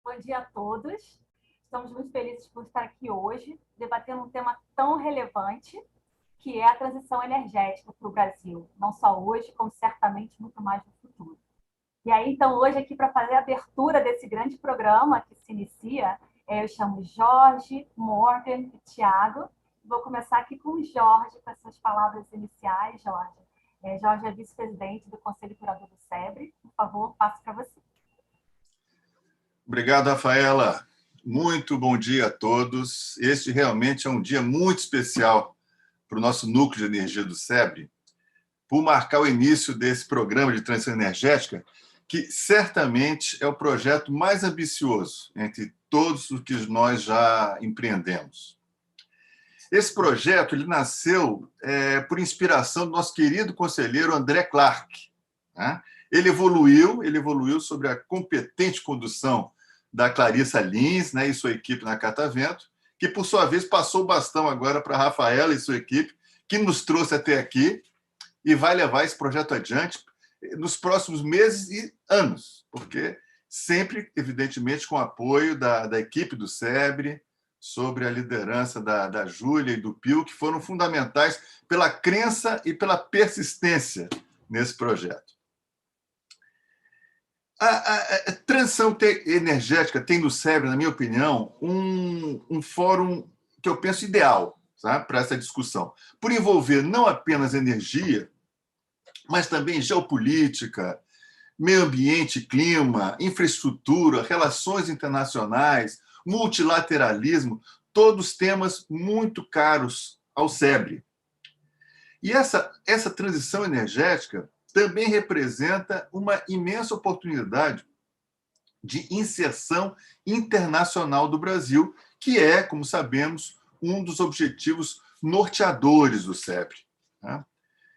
Bom dia a todos. Estamos muito felizes por estar aqui hoje, debatendo um tema tão relevante, que é a transição energética para o Brasil. Não só hoje, como certamente muito mais no futuro. E aí, então, hoje aqui para fazer a abertura desse grande programa que se inicia, eu chamo Jorge, Morgan e Tiago. Vou começar aqui com o Jorge, com essas palavras iniciais, Jorge. Jorge é vice-presidente do Conselho Curador do CEBRI. Por favor, passo para você. Obrigado, Rafaela. Muito bom dia a todos. Este realmente é um dia muito especial para o nosso núcleo de energia do CEBRI, por marcar o início desse programa de transição energética, que certamente é o projeto mais ambicioso entre todos os que nós já empreendemos. Esse projeto ele nasceu por inspiração do nosso querido conselheiro André Clark. Né? Ele evoluiu sobre a competente condução da Clarissa Lins, né, e sua equipe na Catavento, que, por sua vez, passou o bastão agora para a Rafaela e sua equipe, que nos trouxe até aqui e vai levar esse projeto adiante nos próximos meses e anos, porque sempre, evidentemente, com o apoio da equipe do CEBRI, sobre a liderança da Júlia e do Pio, que foram fundamentais pela crença e pela persistência nesse projeto. A transição energética tem no CEBRI, na minha opinião, um fórum que eu penso ideal, sabe, para essa discussão, por envolver não apenas energia, mas também geopolítica, meio ambiente, clima, infraestrutura, relações internacionais, multilateralismo, todos temas muito caros ao CEBRI. E essa transição energética também representa uma imensa oportunidade de inserção internacional do Brasil, que é, como sabemos, um dos objetivos norteadores do CEBRI.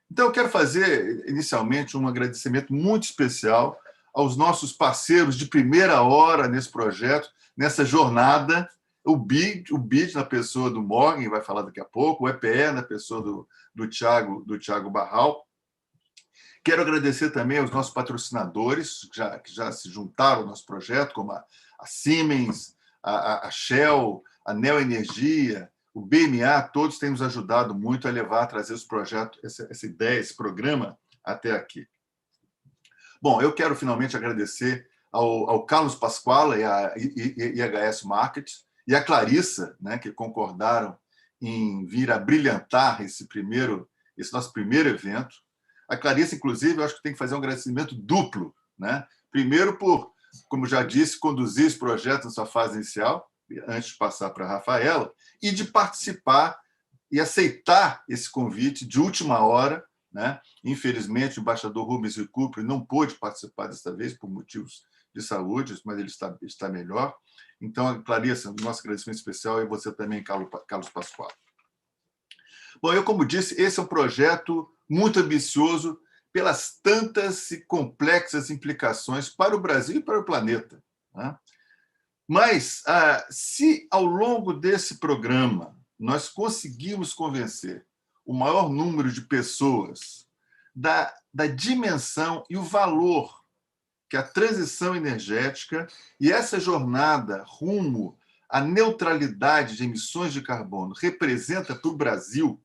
Então, eu quero fazer, inicialmente, um agradecimento muito especial aos nossos parceiros de primeira hora nesse projeto, nessa jornada, o BID na pessoa do Morgan, vai falar daqui a pouco, o EPE na pessoa do Thiago Barral. Quero agradecer também aos nossos patrocinadores, que já se juntaram ao nosso projeto, como a Siemens, a Shell, a Neoenergia, o BMA, todos têm nos ajudado muito a trazer esse projeto, essa ideia, esse programa até aqui. Bom, eu quero finalmente agradecer ao Carlos Pasquala e a IHS Markets e a Clarissa, né, que concordaram em vir a brilhantar esse nosso primeiro evento. A Clarissa, inclusive, eu acho que tem que fazer um agradecimento duplo, né? Primeiro por, como já disse, conduzir esse projeto na sua fase inicial, antes de passar para a Rafaela, e de participar e aceitar esse convite de última hora. Né? Infelizmente, o embaixador Rubens Recupero não pôde participar desta vez por motivos de saúde, mas ele está melhor. Então, Clarissa, nosso agradecimento especial, e você também, Carlos Pascoal. Bom, como disse, esse é um projeto muito ambicioso pelas tantas e complexas implicações para o Brasil e para o planeta. Né? Mas, se ao longo desse programa nós conseguirmos convencer o maior número de pessoas da dimensão e o valor que a transição energética e essa jornada rumo à neutralidade de emissões de carbono representa para o Brasil,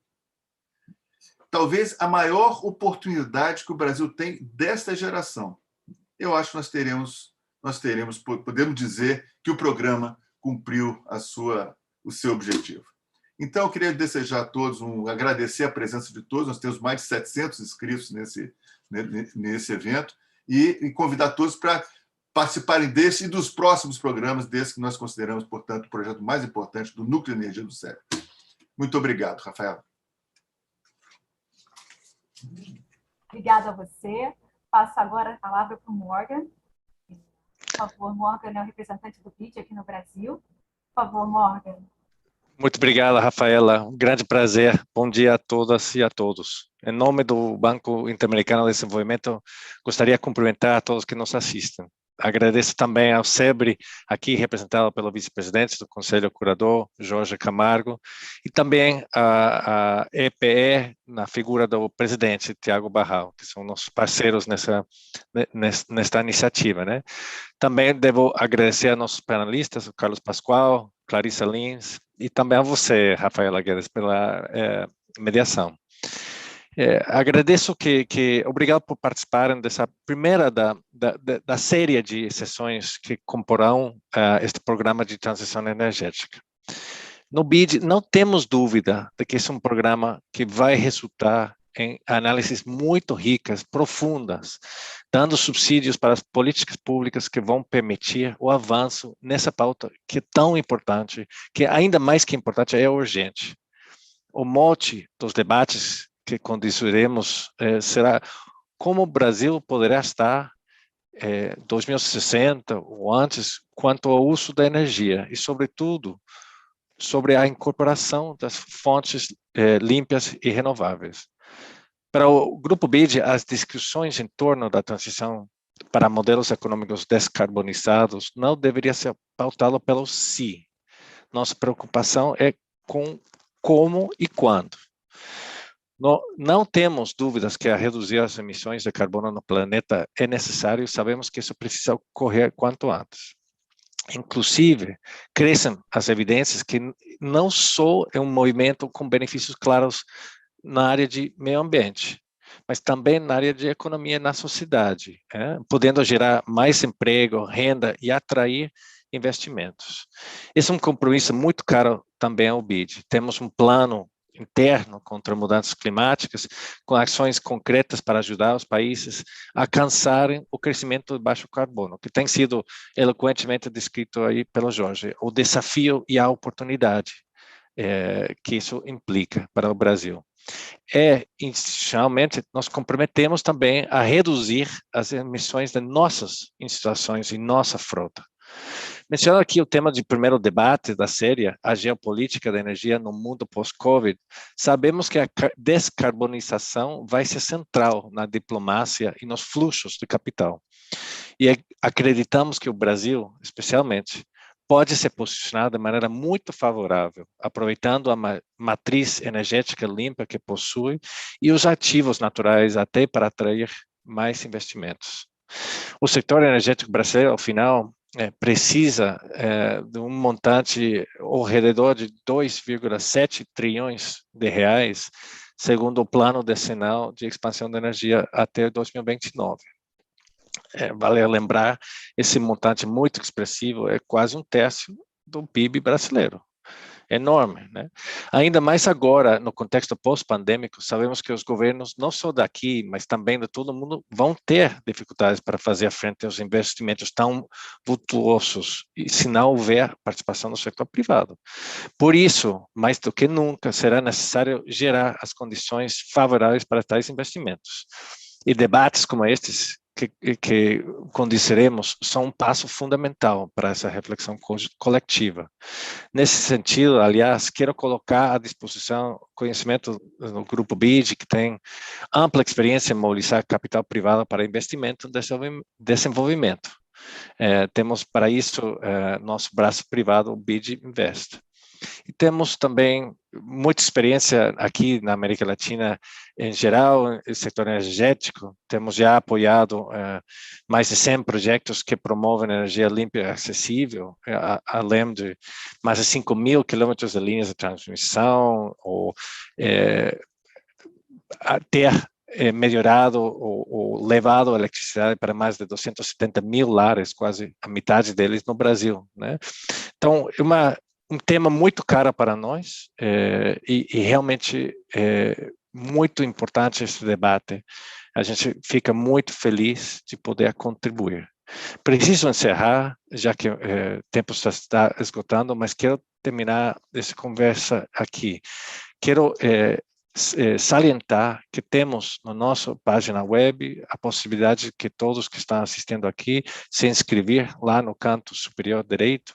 talvez a maior oportunidade que o Brasil tem desta geração. Eu acho que podemos dizer que o programa cumpriu o seu objetivo. Então, eu queria desejar a todos, agradecer a presença de todos, nós temos mais de 700 inscritos nesse evento, e convidar todos para participarem desse e dos próximos programas, desse que nós consideramos, portanto, o projeto mais importante do Núcleo de Energia do CEBRI. Muito obrigado, Rafaela. Obrigada a você. Passo agora a palavra para o Morgan. Por favor, Morgan é o representante do BID aqui no Brasil. Por favor, Morgan. Muito obrigado, Rafaela. Um grande prazer. Bom dia a todas e a todos. Em nome do Banco Interamericano de Desenvolvimento, gostaria de cumprimentar a todos que nos assistem. Agradeço também ao CEBRI, aqui representado pelo vice-presidente do Conselho Curador, Jorge Camargo, e também a EPE, na figura do presidente, Tiago Barral, que são nossos parceiros nesta iniciativa, né? Também devo agradecer a nossos panelistas, o Carlos Pascoal, Clarissa Lins, e também a você, Rafaela Guedes, pela mediação. Agradeço obrigado por participarem dessa primeira da série de sessões que comporão este programa de transição energética. No BID, não temos dúvida de que esse é um programa que vai resultar em análises muito ricas, profundas, dando subsídios para as políticas públicas que vão permitir o avanço nessa pauta que é tão importante, que ainda mais que importante, é urgente. O mote dos debates que conduziremos será como o Brasil poderá estar em 2060 ou antes quanto ao uso da energia e, sobretudo, sobre a incorporação das fontes limpas e renováveis. Para o Grupo BID, as discussões em torno da transição para modelos econômicos descarbonizados não deveria ser pautado pelo si. Nossa preocupação é com como e quando. Não temos dúvidas que a reduzir as emissões de carbono no planeta é necessário, sabemos que isso precisa ocorrer quanto antes. Inclusive, crescem as evidências que não só é um movimento com benefícios claros na área de meio ambiente, mas também na área de economia na sociedade, podendo gerar mais emprego, renda e atrair investimentos. Esse é um compromisso muito caro também ao BID. Temos um plano interno contra mudanças climáticas, com ações concretas para ajudar os países a alcançarem o crescimento de baixo carbono, que tem sido eloquentemente descrito aí pelo Jorge, o desafio e a oportunidade que isso implica para o Brasil. Institucionalmente, nós comprometemos também a reduzir as emissões de nossas instalações e nossa frota. Menciono aqui o tema de primeiro debate da série, a geopolítica da energia no mundo pós-Covid. Sabemos que a descarbonização vai ser central na diplomácia e nos fluxos de capital. E acreditamos que o Brasil, especialmente, pode se posicionar de maneira muito favorável, aproveitando a matriz energética limpa que possui e os ativos naturais até para atrair mais investimentos. O setor energético brasileiro, ao final, precisa de um montante ao redor de 2,7 trilhões de reais, segundo o plano decenal de expansão da energia até 2029. Vale lembrar, esse montante muito expressivo é quase um terço do PIB brasileiro. Enorme, né? Ainda mais agora, no contexto pós-pandêmico, sabemos que os governos, não só daqui, mas também de todo mundo, vão ter dificuldades para fazer frente aos investimentos tão vultuosos, e se não houver participação do setor privado. Por isso, mais do que nunca, será necessário gerar as condições favoráveis para tais investimentos. E debates como estes que conduziremos são um passo fundamental para essa reflexão coletiva. Nesse sentido, aliás, quero colocar à disposição conhecimento do Grupo BID, que tem ampla experiência em mobilizar capital privado para investimento e desenvolvimento. Temos para isso nosso braço privado, o BID Invest. E temos também muita experiência aqui na América Latina em geral, no setor energético. Temos já apoiado mais de 100 projetos que promovem energia limpa e acessível, além de mais de 5.000 quilômetros de linhas de transmissão, ou ter melhorado ou levado a eletricidade para mais de 270 mil lares, quase a metade deles no Brasil, né? Então, um tema muito caro para nós e realmente muito importante esse debate. A gente fica muito feliz de poder contribuir. Preciso encerrar, já que o tempo está esgotando, mas quero terminar essa conversa aqui. Quero salientar que temos na nossa página web a possibilidade de que todos que estão assistindo aqui se inscrever lá no canto superior direito.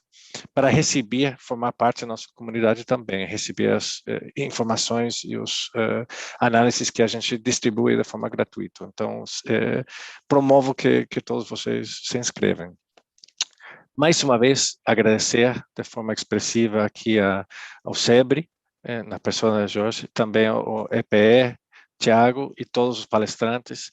para receber, formar parte da nossa comunidade também, receber as informações e os análises que a gente distribui de forma gratuita. Então, promovo que todos vocês se inscrevam. Mais uma vez, agradecer de forma expressiva aqui ao CEBRI, na pessoa da Jorge, também ao EPE, Tiago e todos os palestrantes.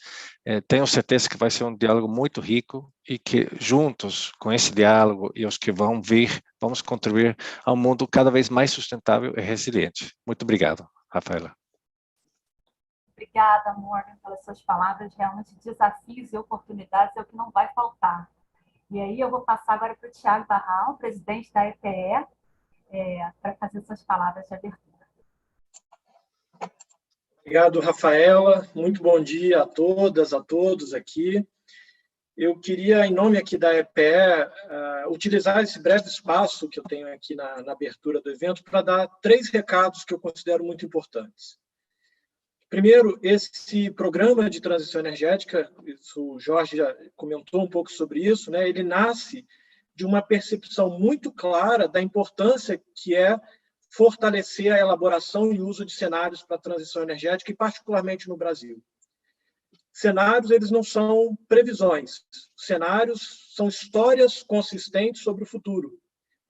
Tenho certeza que vai ser um diálogo muito rico e que juntos, com esse diálogo e os que vão vir, vamos contribuir a um mundo cada vez mais sustentável e resiliente. Muito obrigado, Rafaela. Obrigada, Morgan, pelas suas palavras. Realmente, desafios e oportunidades é o que não vai faltar. E aí eu vou passar agora para o Tiago Barral, presidente da EPE, para fazer suas palavras de abertura. Obrigado, Rafaela. Muito bom dia a todas, a todos aqui. Eu queria, em nome aqui da EPE, utilizar esse breve espaço que eu tenho aqui na abertura do evento para dar 3 recados que eu considero muito importantes. Primeiro, esse programa de transição energética, o Jorge já comentou um pouco sobre isso, né? Ele nasce de uma percepção muito clara da importância que é fortalecer a elaboração e uso de cenários para a transição energética, e particularmente no Brasil. Cenários, eles não são previsões. Cenários são histórias consistentes sobre o futuro,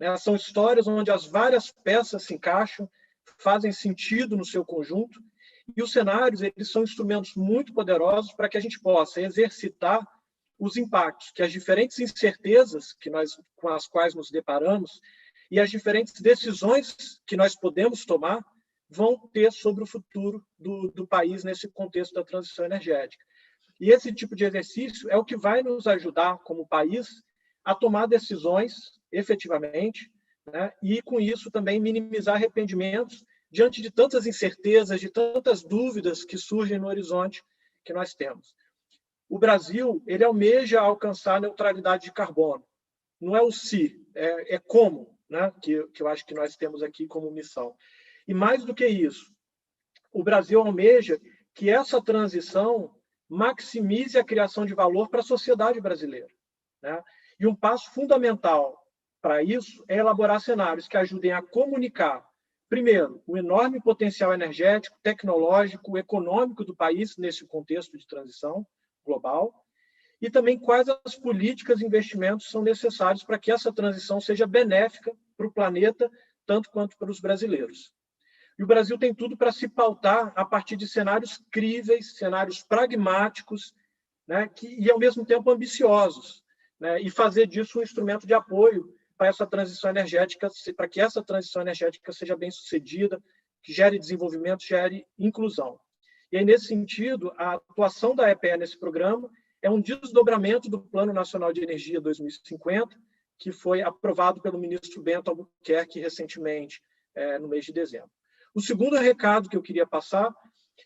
né? São histórias onde as várias peças se encaixam, fazem sentido no seu conjunto, e os cenários, eles são instrumentos muito poderosos para que a gente possa exercitar os impactos que as diferentes incertezas com as quais nos deparamos e as diferentes decisões que nós podemos tomar vão ter sobre o futuro do país nesse contexto da transição energética. E esse tipo de exercício é o que vai nos ajudar, como país, a tomar decisões efetivamente, né? E, com isso, também minimizar arrependimentos diante de tantas incertezas, de tantas dúvidas que surgem no horizonte que nós temos. O Brasil, ele almeja alcançar a neutralidade de carbono. Não é o se, é como, né? que eu acho que nós temos aqui como missão. E mais do que isso, o Brasil almeja que essa transição maximize a criação de valor para a sociedade brasileira, né? E um passo fundamental para isso é elaborar cenários que ajudem a comunicar, primeiro, o enorme potencial energético, tecnológico, econômico do país nesse contexto de transição global, e também quais as políticas e investimentos são necessários para que essa transição seja benéfica para o planeta, tanto quanto para os brasileiros. E o Brasil tem tudo para se pautar a partir de cenários críveis, cenários pragmáticos, né, e, ao mesmo tempo, ambiciosos, né, e fazer disso um instrumento de apoio para essa transição energética, para que essa transição energética seja bem-sucedida, que gere desenvolvimento, gere inclusão. E aí, nesse sentido, a atuação da EPE nesse programa é um desdobramento do Plano Nacional de Energia 2050, que foi aprovado pelo ministro Bento Albuquerque recentemente, no mês de dezembro. O segundo recado que eu queria passar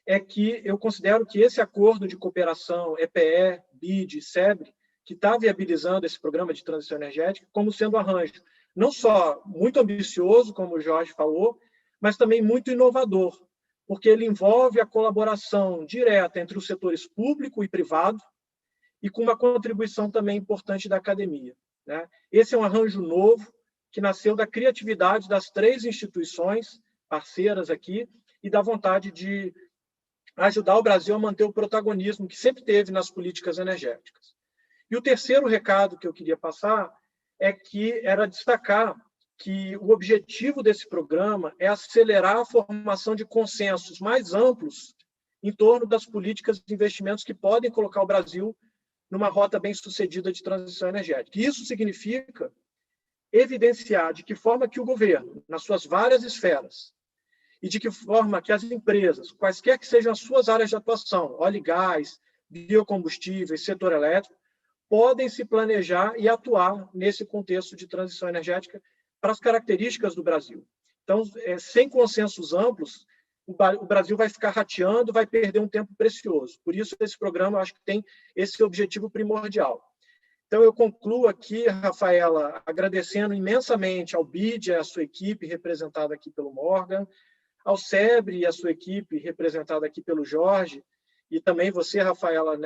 é que eu considero que esse acordo de cooperação EPE, BID e CEBRI, que está viabilizando esse programa de transição energética, como sendo um arranjo não só muito ambicioso, como o Jorge falou, mas também muito inovador, porque ele envolve a colaboração direta entre os setores público e privado e com uma contribuição também importante da academia, né? Esse é um arranjo novo que nasceu da criatividade das 3 instituições parceiras aqui e da vontade de ajudar o Brasil a manter o protagonismo que sempre teve nas políticas energéticas. E o terceiro recado que eu queria passar era destacar que o objetivo desse programa é acelerar a formação de consensos mais amplos em torno das políticas de investimentos que podem colocar o Brasil numa rota bem-sucedida de transição energética. E isso significa evidenciar de que forma que o governo, nas suas várias esferas, e de que forma que as empresas, quaisquer que sejam as suas áreas de atuação, óleo e gás, biocombustíveis, setor elétrico, podem se planejar e atuar nesse contexto de transição energética para as características do Brasil. Então, sem consensos amplos, o Brasil vai ficar rateando, vai perder um tempo precioso. Por isso, esse programa, eu acho que tem esse objetivo primordial. Então, eu concluo aqui, Rafaela, agradecendo imensamente ao BID e à sua equipe, representada aqui pelo Morgan, ao CEBRI e à sua equipe, representada aqui pelo Jorge, e também você, Rafaela,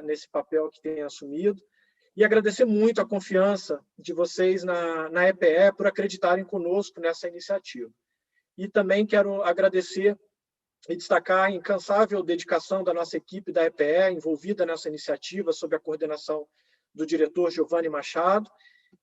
nesse papel que tem assumido, e agradecer muito a confiança de vocês na EPE por acreditarem conosco nessa iniciativa. E também quero agradecer e destacar a incansável dedicação da nossa equipe da EPE, envolvida nessa iniciativa, sob a coordenação do diretor Giovanni Machado,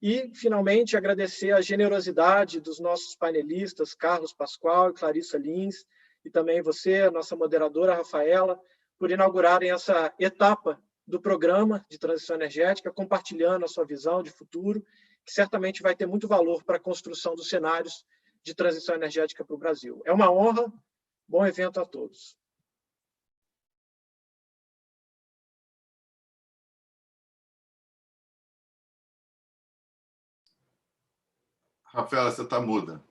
e, finalmente, agradecer a generosidade dos nossos panelistas, Carlos Pascoal e Clarissa Lins, e também você, a nossa moderadora, Rafaela, por inaugurarem essa etapa do Programa de Transição Energética, compartilhando a sua visão de futuro, que certamente vai ter muito valor para a construção dos cenários de transição energética para o Brasil. É uma honra, bom evento a todos. Rafaela, você está muda.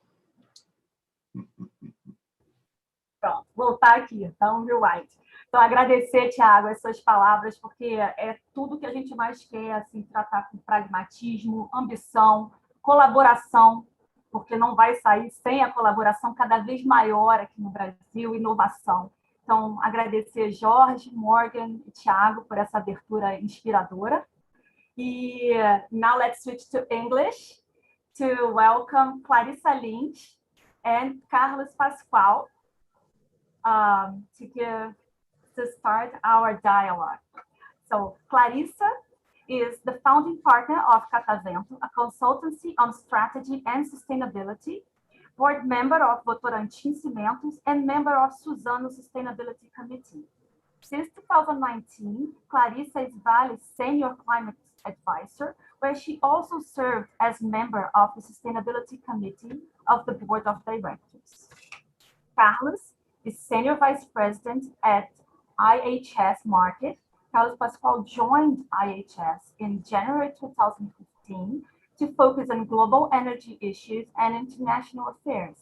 Pronto, voltar aqui, então, viu, White? Então, agradecer, Thiago, as suas palavras, porque é tudo que a gente mais quer, assim, tratar com pragmatismo, ambição, colaboração, porque não vai sair sem a colaboração cada vez maior aqui no Brasil, inovação. Então, agradecer Jorge, Morgan e Thiago por essa abertura inspiradora. E now let's switch to English to welcome Clarissa Lynch and Carlos Pascoal to start our dialogue. So Clarissa is the founding partner of Catavento, a consultancy on strategy and sustainability, board member of Votorantim Cimentos, and member of Suzano Sustainability Committee. Since 2019, Clarissa is Vale's senior climate advisor, where she also served as member of the Sustainability Committee of the Board of Directors. Carlos is Senior Vice President at IHS Markit. Carlos Pascoal joined IHS in January 2015 to focus on global energy issues and international affairs.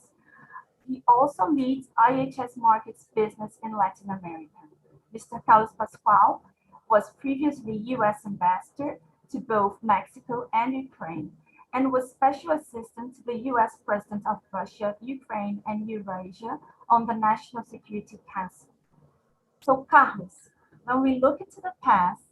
He also leads IHS Markit's business in Latin America. Mr. Carlos Pascoal was previously U.S. ambassador to both Mexico and Ukraine, and was special assistant to the U.S. President of Russia, Ukraine, and Eurasia on the National Security Council. So, Carlos, when we look into the past,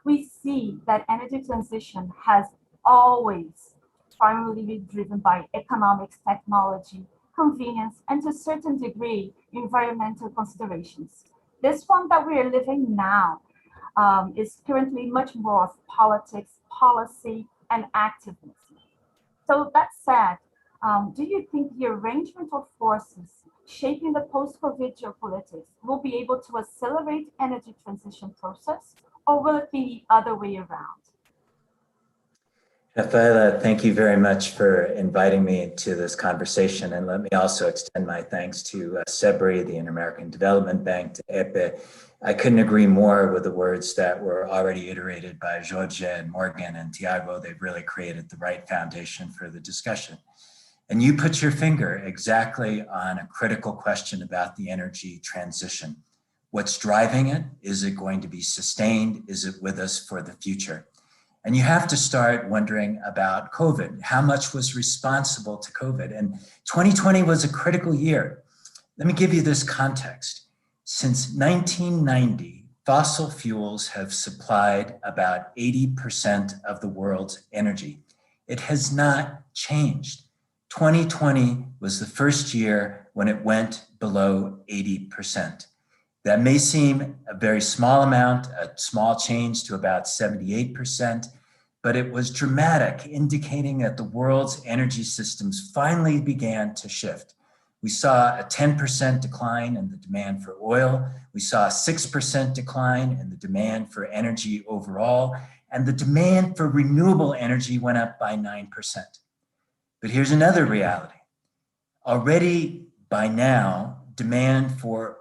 we see that energy transition has always primarily been driven by economics, technology, convenience, and to a certain degree, environmental considerations. This one that we are living now is currently much more of politics, policy, and activism. So that said, do you think the arrangement of forces shaping the post-COVID geopolitics will be able to accelerate energy transition process, or will it be the other way around? Rafaela, thank you very much for inviting me to this conversation. And let me also extend my thanks to CEBRI, the Inter-American Development Bank, to EPE. I couldn't agree more with the words that were already iterated by Jorge and Morgan and Tiago. They've really created the right foundation for the discussion. And you put your finger exactly on a critical question about the energy transition. What's driving it? Is it going to be sustained? Is it with us for the future? And you have to start wondering about COVID. How much was responsible to COVID? And 2020 was a critical year. Let me give you this context. Since 1990, fossil fuels have supplied about 80% of the world's energy. It has not changed. 2020 was the first year when it went below 80%. That may seem a very small amount, a small change to about 78%, but it was dramatic, indicating that the world's energy systems finally began to shift. We saw a 10% decline in the demand for oil. We saw a 6% decline in the demand for energy overall, and the demand for renewable energy went up by 9%. But here's another reality. Already by now, demand for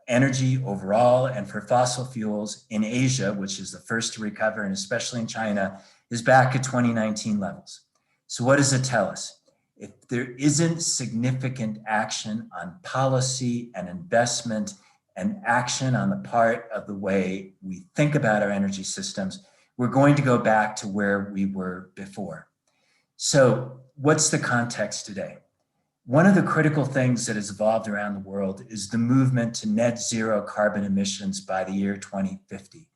energy overall and for fossil fuels in Asia, which is the first to recover, and especially in China, is back at 2019 levels. So what does it tell us? If there isn't significant action on policy and investment and action on the part of the way we think about our energy systems, we're going to go back to where we were before. So what's the context today? One of the critical things that has evolved around the world is the movement to net zero carbon emissions by the year 2050.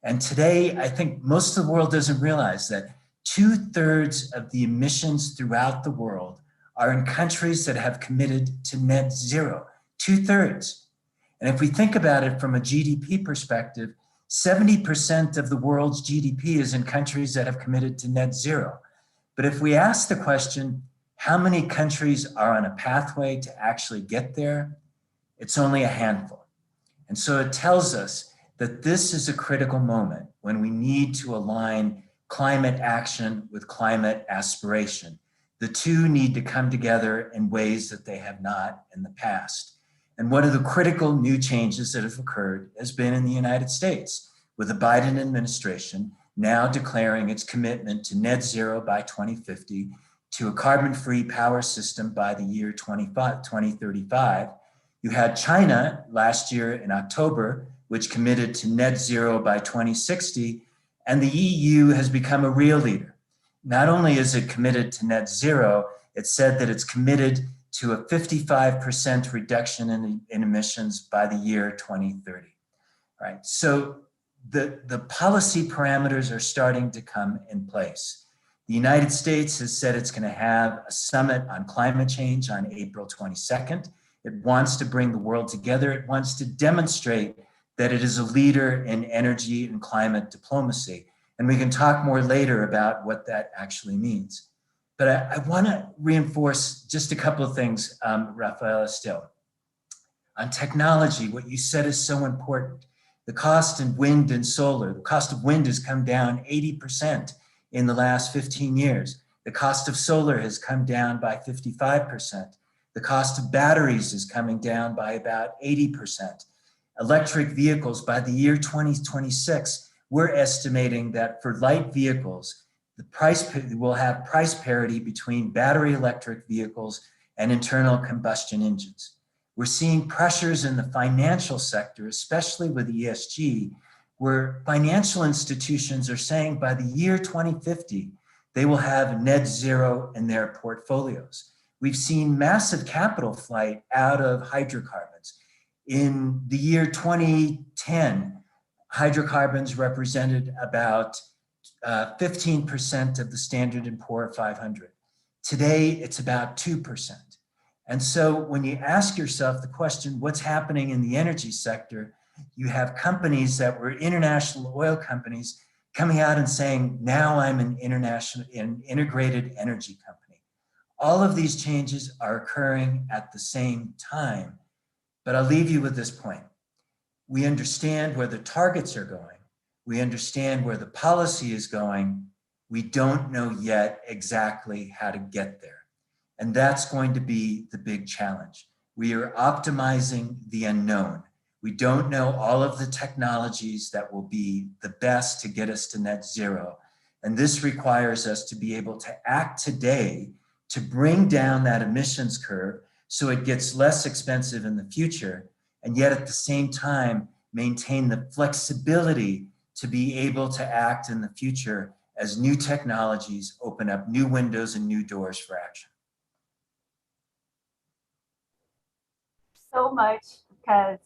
And today, I think most of the world doesn't realize that 2/3 of the emissions throughout the world are in countries that have committed to net zero, 2/3. And if we think about it from a GDP perspective, 70% of the world's GDP is in countries that have committed to net zero. But if we ask the question, how many countries are on a pathway to actually get there? It's only a handful. And so it tells us that this is a critical moment when we need to align climate action with climate aspiration. The two need to come together in ways that they have not in the past. And one of the critical new changes that have occurred has been in the United States, with the Biden administration now declaring its commitment to net zero by 2050, to a carbon-free power system by the year 2035. You had China last year in October, which committed to net zero by 2060, and the EU has become a real leader. Not only is it committed to net zero, it said that it's committed to a 55% reduction in emissions by the year 2030, right? So the policy parameters are starting to come in place. The United States has said it's going to have a summit on climate change on April 22nd. It wants to bring the world together. It wants to demonstrate that it is a leader in energy and climate diplomacy. And we can talk more later about what that actually means. But I want to reinforce just a couple of things, Rafaela, still. On technology, what you said is so important. The cost in wind and solar, the cost of wind has come down 80% in the last 15 years. The cost of solar has come down by 55%. The cost of batteries is coming down by about 80%. Electric vehicles, by the year 2026, we're estimating that for light vehicles, the price will have price parity between battery electric vehicles and internal combustion engines. We're seeing pressures in the financial sector, especially with ESG, where financial institutions are saying by the year 2050, they will have net zero in their portfolios. We've seen massive capital flight out of hydrocarbons. In the year 2010, hydrocarbons represented about 15% of the Standard & Poor 500. Today, it's about 2%. And so when you ask yourself the question, what's happening in the energy sector, you have companies that were international oil companies coming out and saying, now I'm an integrated energy company. All of these changes are occurring at the same time. But I'll leave you with this point. We understand where the targets are going. We understand where the policy is going. We don't know yet exactly how to get there. And that's going to be the big challenge. We are optimizing the unknown. We don't know all of the technologies that will be the best to get us to net zero. And this requires us to be able to act today to bring down that emissions curve so it gets less expensive in the future, and yet at the same time, maintain the flexibility to be able to act in the future as new technologies open up new windows and new doors for action. So much, because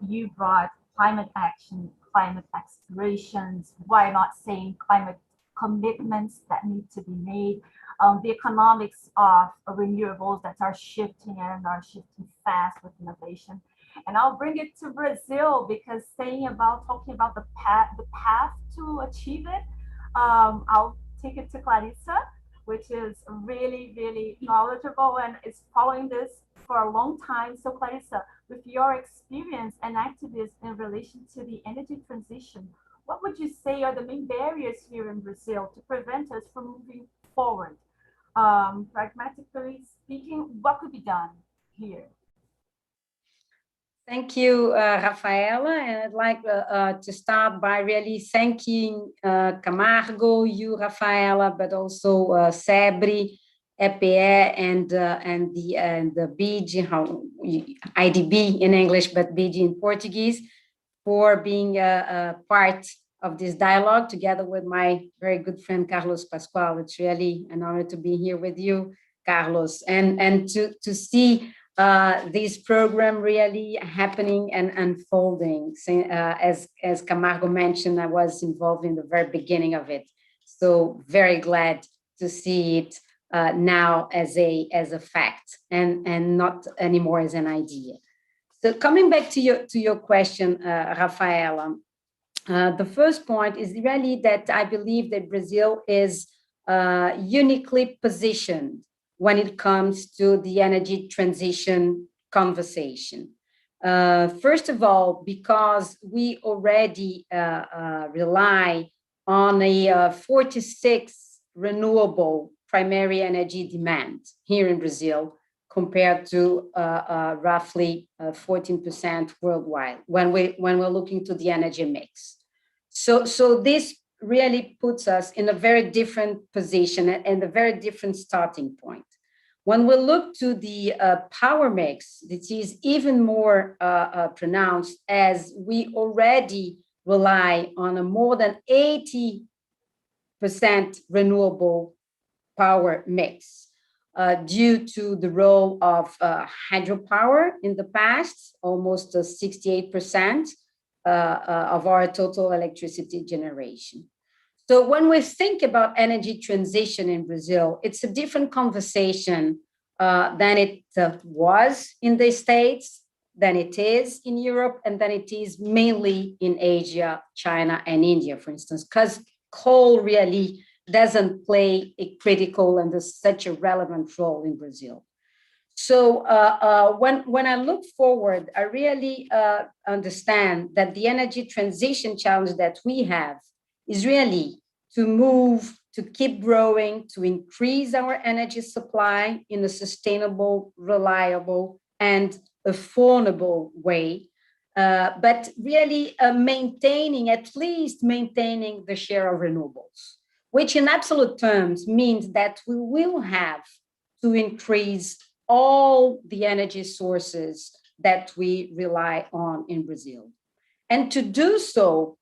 you brought climate action, climate aspirations, why not saying climate commitments that need to be made, the economics of renewables that are shifting and are shifting fast with innovation. And I'll bring it to Brazil, because talking about the path to achieve it, I'll take it to Clarissa, which is really, really knowledgeable and is following this for a long time. So Clarissa, with your experience and activism in relation to the energy transition, what would you say are the main barriers here in Brazil to prevent us from moving forward? Pragmatically speaking, what could be done here? Thank you, Rafaela. And I'd like to start by really thanking Camargo, you, Rafaela, but also CEBRI, EPE, and the BID, IDB in English, but BID in Portuguese, for being a part of this dialogue together with my very good friend, Carlos Pascual. It's really an honor to be here with you, Carlos, and to see this program really happening and unfolding. As Camargo mentioned, I was involved in the very beginning of it. So very glad to see it now as a fact and not anymore as an idea. So coming back to your question, Rafaela, the first point is really that I believe that Brazil is uniquely positioned when it comes to the energy transition conversation. First of all, because we already rely on a 46 renewable primary energy demand here in Brazil, compared to roughly 14% worldwide when we're looking to the energy mix. So this really puts us in a very different position and a very different starting point. When we look to the power mix, this is even more pronounced, as we already rely on a more than 80% renewable power mix. Due to the role of hydropower in the past, almost 68% of our total electricity generation. So when we think about energy transition in Brazil, it's a different conversation than it was in the States, than it is in Europe, and than it is mainly in Asia, China, and India, for instance, because coal really doesn't play a critical and such a relevant role in Brazil. So when I look forward, I really understand that the energy transition challenge that we have is really to move, to keep growing, to increase our energy supply in a sustainable, reliable, and affordable way, but really at least maintaining the share of renewables, which in absolute terms means that we will have to increase all the energy sources that we rely on in Brazil. And to do so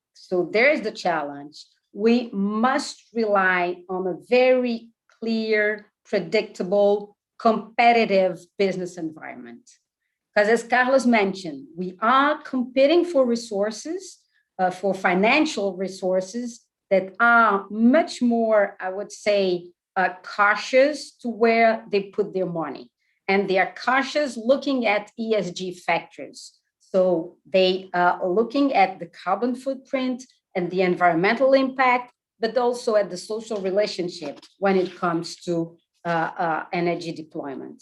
there is the challenge, we must rely on a very clear, predictable, competitive business environment. Because as Carlos mentioned, we are competing for resources, for financial resources, that are much more, I would say, cautious to where they put their money. And they are cautious looking at ESG factors. So they are looking at the carbon footprint and the environmental impact, but also at the social relationship when it comes to energy deployment.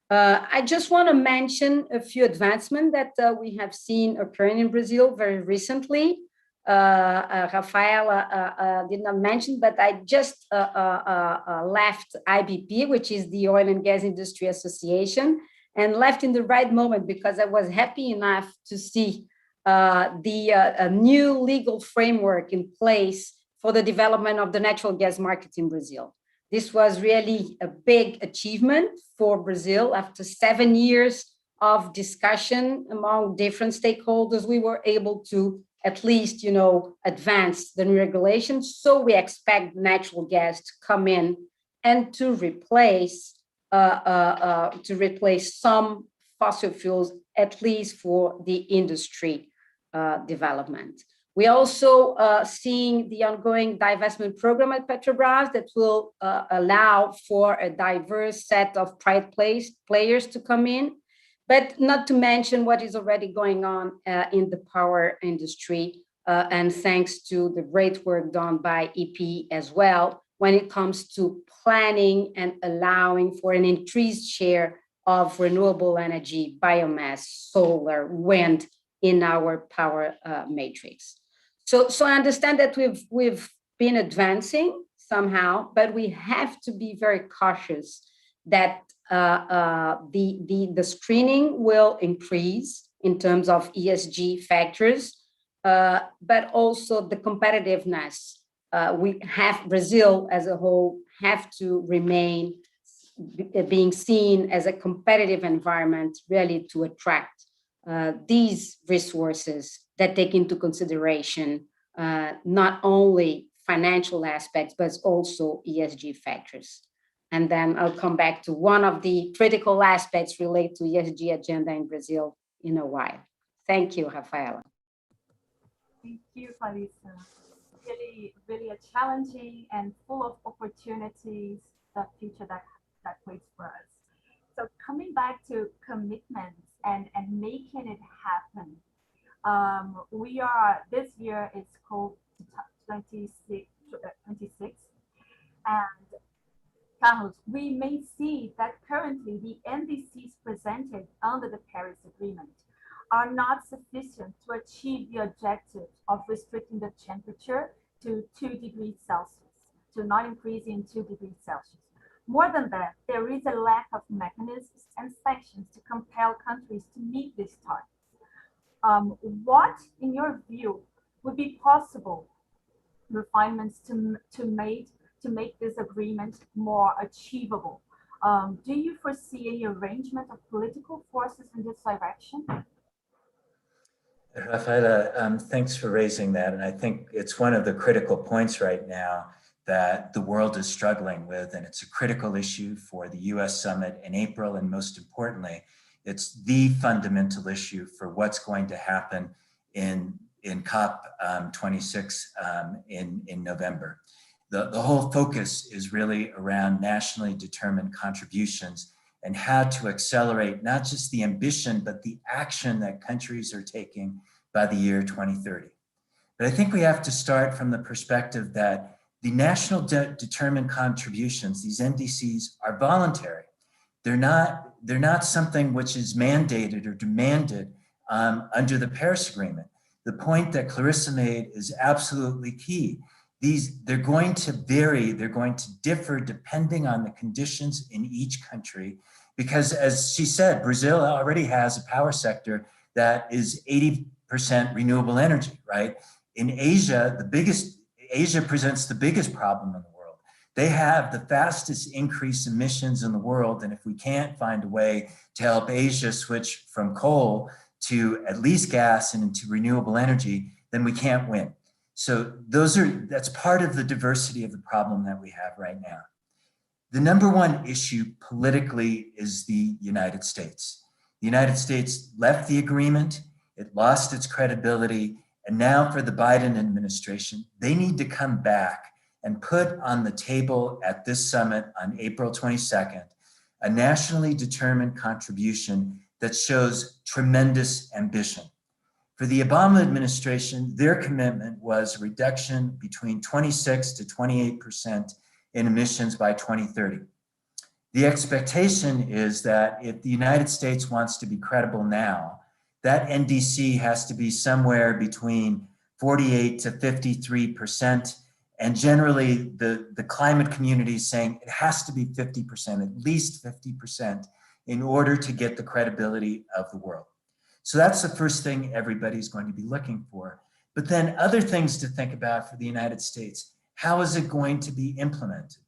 I just want to mention a few advancements that we have seen occurring in Brazil very recently. Rafaela did not mention, but I just left IBP, which is the Oil and Gas Industry Association, and left in the right moment because I was happy enough to see the new legal framework in place for the development of the natural gas market in Brazil. This was really a big achievement for Brazil. After 7 years of discussion among different stakeholders, we were able to at least, advance the new regulations. So we expect natural gas to come in and to replace some fossil fuels, at least for the industry development. We also seeing the ongoing divestment program at Petrobras that will allow for a diverse set of private players to come in, but not to mention what is already going on in the power industry, and thanks to the great work done by EP as well, when it comes to planning and allowing for an increased share of renewable energy, biomass, solar, wind in our power matrix. So I understand that we've been advancing somehow, but we have to be very cautious that the screening will increase in terms of ESG factors, but also the competitiveness. Brazil as a whole have to remain being seen as a competitive environment, really to attract these resources that take into consideration not only financial aspects, but also ESG factors. And then I'll come back to one of the critical aspects related to ESG agenda in Brazil in a while. Thank you, Rafaela. Thank you, Clarissa. Really a challenging and full of opportunities, the future that waits for us. So coming back to commitments and making it happen. We are, this year is called 26, and Carlos, we may see that currently the NDCs presented under the Paris Agreement are not sufficient to achieve the objective of restricting the temperature to 2 degrees Celsius, to not increasing 2 degrees Celsius. More than that, there is a lack of mechanisms and sanctions to compel countries to meet this target. What, in your view, would be possible refinements to make this agreement more achievable? Do you foresee any arrangement of political forces in this direction? Rafaela, thanks for raising that. And I think it's one of the critical points right now that the world is struggling with, and it's a critical issue for the US summit in April, and most importantly, it's the fundamental issue for what's going to happen in COP 26 in November. The whole focus is really around nationally determined contributions and how to accelerate not just the ambition, but the action that countries are taking by the year 2030. But I think we have to start from the perspective that the national determined contributions, these NDCs, are voluntary. They're not something which is mandated or demanded under the Paris Agreement. The point that Clarissa made is absolutely key. They're going to vary, they're going to differ depending on the conditions in each country, because as she said, Brazil already has a power sector that is 80% renewable energy, right? In Asia, Asia presents the biggest problem in the world. They have the fastest increase in emissions in the world, and if we can't find a way to help Asia switch from coal to at least gas and into renewable energy, then we can't win. So that's part of the diversity of the problem that we have right now. The number one issue politically is the United States. The United States left the agreement, it lost its credibility, and now for the Biden administration, they need to come back and put on the table at this summit on April 22nd, a nationally determined contribution that shows tremendous ambition. For the Obama administration, their commitment was a reduction between 26 to 28% in emissions by 2030. The expectation is that if the United States wants to be credible now, that NDC has to be somewhere between 48 to 53%. And generally, the climate community is saying it has to be 50%, at least 50%, in order to get the credibility of the world. So that's the first thing everybody's going to be looking for. But then other things to think about for the United States. How is it going to be implemented?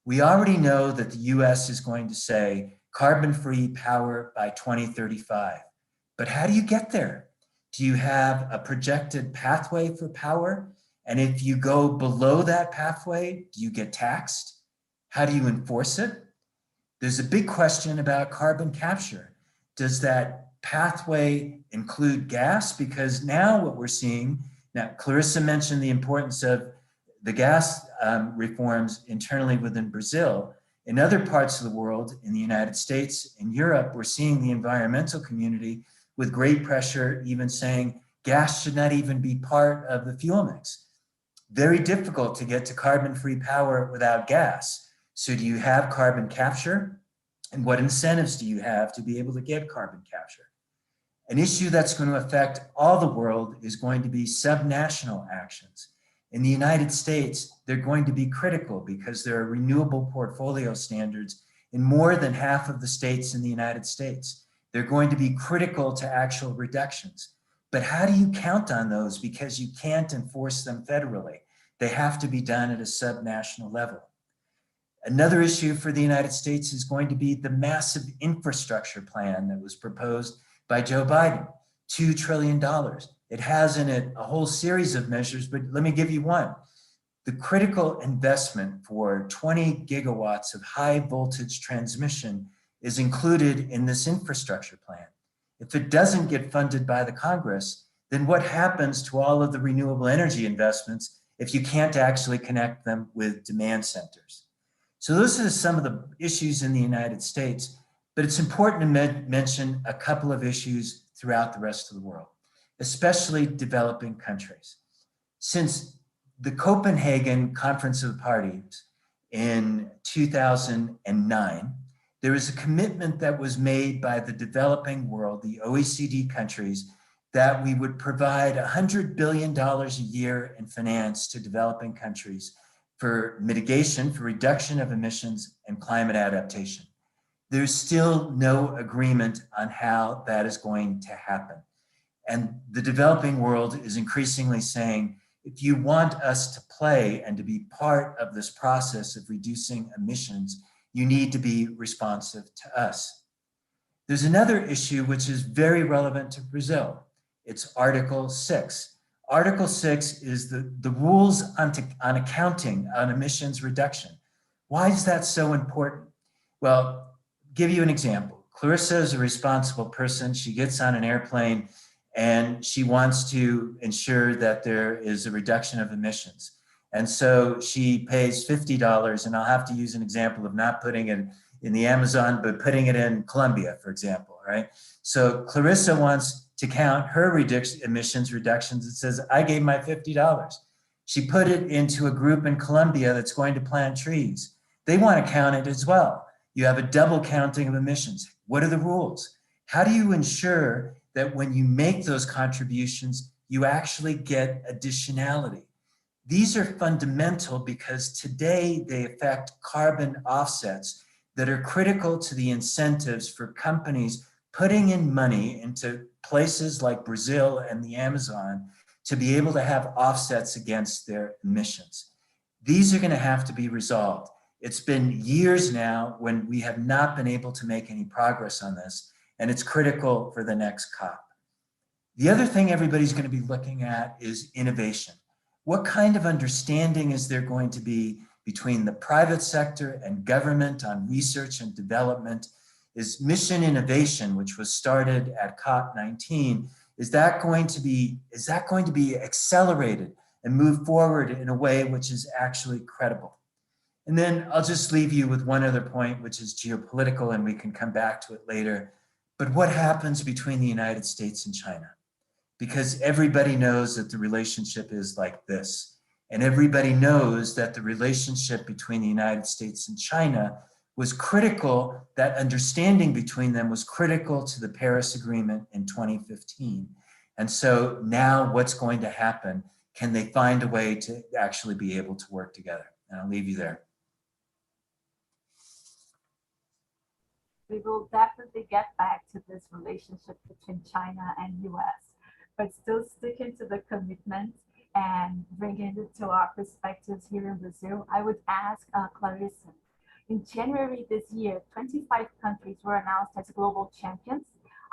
We already know that the US is going to say carbon-free power by 2035. But how do you get there? Do you have a projected pathway for power? And if you go below that pathway, do you get taxed? How do you enforce it? There's a big question about carbon capture. Does that pathway include gas? Because now what we're seeing, now Clarissa mentioned the importance of the gas reforms internally within Brazil. In other parts of the world, in the United States, in Europe, we're seeing the environmental community with great pressure even saying gas should not even be part of the fuel mix. Very difficult to get to carbon-free power without gas. So do you have carbon capture? And what incentives do you have to be able to get carbon capture? An issue that's going to affect all the world is going to be subnational actions. In the United States, they're going to be critical because there are renewable portfolio standards in more than half of the states in the United States. They're going to be critical to actual reductions. But how do you count on those? Because you can't enforce them federally. They have to be done at a subnational level. Another issue for the United States is going to be the massive infrastructure plan that was proposed by Joe Biden, $2 trillion. It has in it a whole series of measures, but let me give you one. the critical investment for 20 gigawatts of high voltage transmission is included in this infrastructure plan. If it doesn't get funded by the Congress, then what happens to all of the renewable energy investments if you can't actually connect them with demand centers? So those are some of the issues in the United States, but it's important to mention a couple of issues throughout the rest of the world, especially developing countries. Since the Copenhagen Conference of the Parties in 2009, there is a commitment that was made by the developing world, the OECD countries, that we would provide $100 billion a year in finance to developing countries for mitigation, for reduction of emissions and climate adaptation. There's still no agreement on how that is going to happen. And the developing world is increasingly saying, if you want us to play and to be part of this process of reducing emissions, you need to be responsive to us. There's another issue which is very relevant to Brazil. It's Article 6. Article 6 is the rules on accounting on emissions reduction. Why is that so important? Well, give you an example. Clarissa is a responsible person. She gets on an airplane and she wants to ensure that there is a reduction of emissions. And so she pays $50, and I'll have to use an example of not putting it in the Amazon, but putting it in Colombia, for example, right? So Clarissa wants to count her emissions reductions. It says, I gave my $50. She put it into a group in Colombia that's going to plant trees. They want to count it as well. You have a double counting of emissions. What are the rules? How do you ensure that when you make those contributions, you actually get additionality? These are fundamental because today they affect carbon offsets that are critical to the incentives for companies putting in money into places like Brazil and the Amazon to be able to have offsets against their emissions. These are going to have to be resolved. It's been years now when we have not been able to make any progress on this, and it's critical for the next COP. The other thing everybody's going to be looking at is innovation. What kind of understanding is there going to be between the private sector and government on research and development? Is mission innovation, which was started at COP19, is that going to be accelerated and move forward in a way which is actually credible? And then I'll just leave you with one other point, which is geopolitical, and we can come back to it later. But what happens between the United States and China? Because everybody knows that the relationship is like this. And everybody knows that the relationship between the United States and China was critical, that understanding between them was critical to the Paris Agreement in 2015. And so now what's going to happen? Can they find a way to actually be able to work together? And I'll leave you there. We will definitely get back to this relationship between China and US, but still sticking to the commitment and bringing it to our perspectives here in Brazil. I would ask Clarissa, in January this year, 25 countries were announced as global champions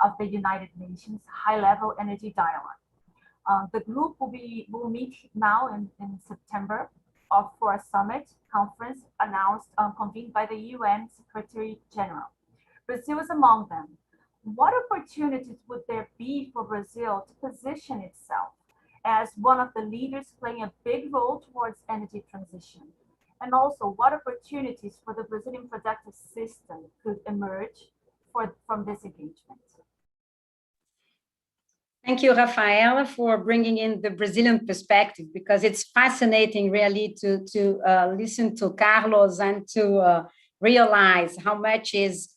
of the United Nations High-Level Energy Dialogue. The group will meet now in September for a summit conference announced, convened by the UN Secretary General. Brazil is among them. What opportunities would there be for Brazil to position itself as one of the leaders playing a big role towards energy transition? And also, what opportunities for the Brazilian productive system could emerge from this engagement? Thank you, Rafaela, for bringing in the Brazilian perspective, because it's fascinating really to listen to Carlos and to realize how much is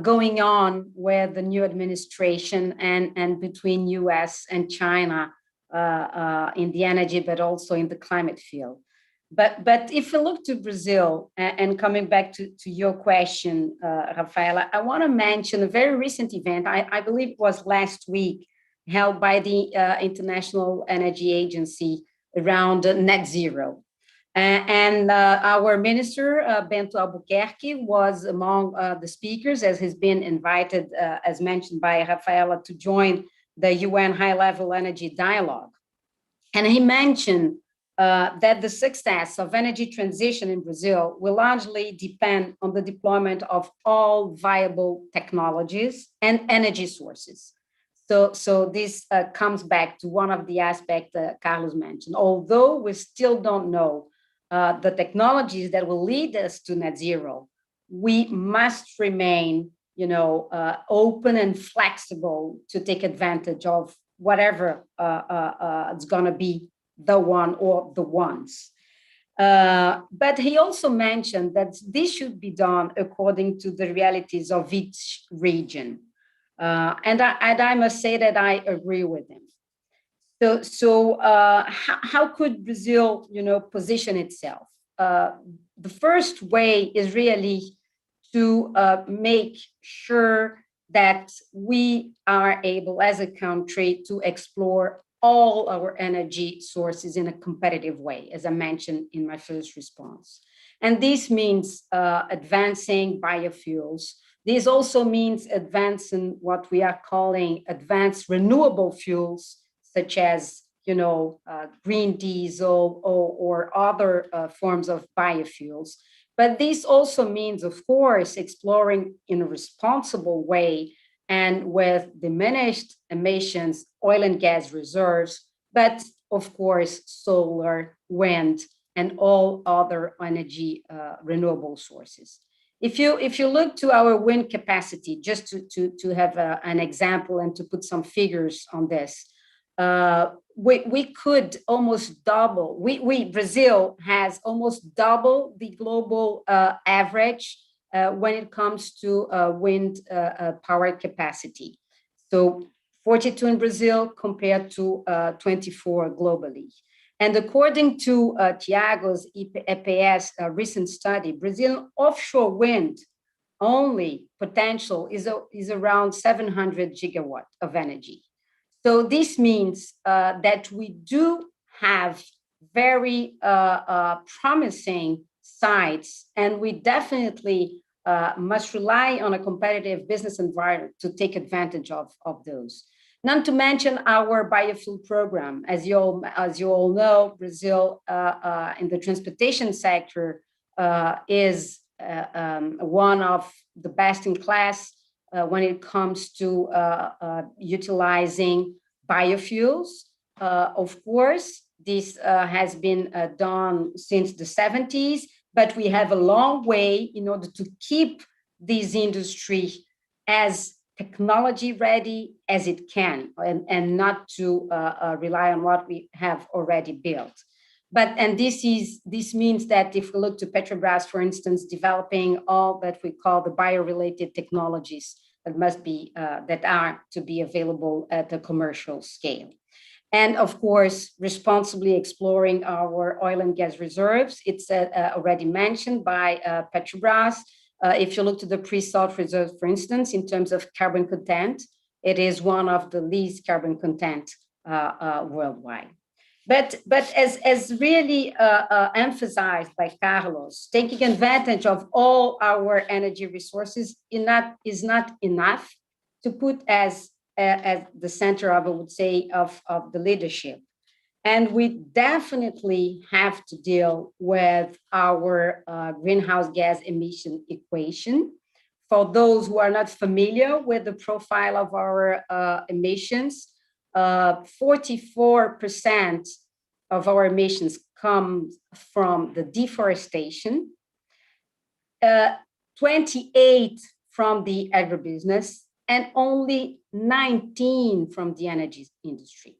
going on with the new administration and between US and China in the energy, but also in the climate field. But if we look to Brazil, and coming back to your question, Rafaela, I want to mention a very recent event, I believe it was last week, held by the International Energy Agency around net zero. And our minister, Bento Albuquerque, was among the speakers, as has been invited, as mentioned by Rafaela, to join the UN High-Level Energy Dialogue. And he mentioned that the success of energy transition in Brazil will largely depend on the deployment of all viable technologies and energy sources. So this comes back to one of the aspects Carlos mentioned. Although we still don't know the technologies that will lead us to net zero, we must remain, open and flexible to take advantage of whatever it's going to be the one or the ones. But he also mentioned that this should be done according to the realities of each region. And I must say that I agree with him. So how could Brazil, position itself? The first way is really to make sure that we are able as a country to explore all our energy sources in a competitive way, as I mentioned in my first response. And this means advancing biofuels. This also means advancing what we are calling advanced renewable fuels, such as green diesel or other forms of biofuels. But this also means, of course, exploring in a responsible way and with diminished emissions, oil and gas reserves, but of course, solar, wind, and all other energy renewable sources. If you look to our wind capacity, just to have an example and to put some figures on this, we could almost double. Brazil has almost double the global average when it comes to wind power capacity. So 42 in Brazil compared to 24 globally. And according to Tiago's EPS recent study, Brazilian offshore wind only potential is around 700 gigawatt of energy. So this means that we do have very promising sites, and we definitely must rely on a competitive business environment to take advantage of those. Not to mention our biofuel program. As you all know, Brazil in the transportation sector is one of the best in class when it comes to utilizing biofuels. Of course, this has been done since the 70s, but we have a long way in order to keep this industry as technology ready as it can, and not to rely on what we have already built. And this means that if we look to Petrobras, for instance, developing all that we call the bio-related technologies that are to be available at the commercial scale. And of course, responsibly exploring our oil and gas reserves. It's already mentioned by Petrobras. If you look to the pre-salt reserves, for instance, in terms of carbon content, it is one of the least carbon content worldwide. But as really emphasized by Carlos, taking advantage of all our energy resources is not enough to put as the center of, I would say, of the leadership. And we definitely have to deal with our greenhouse gas emission equation. For those who are not familiar with the profile of our emissions, 44% of our emissions come from the deforestation, 28% from the agribusiness, and only 19% from the energy industry.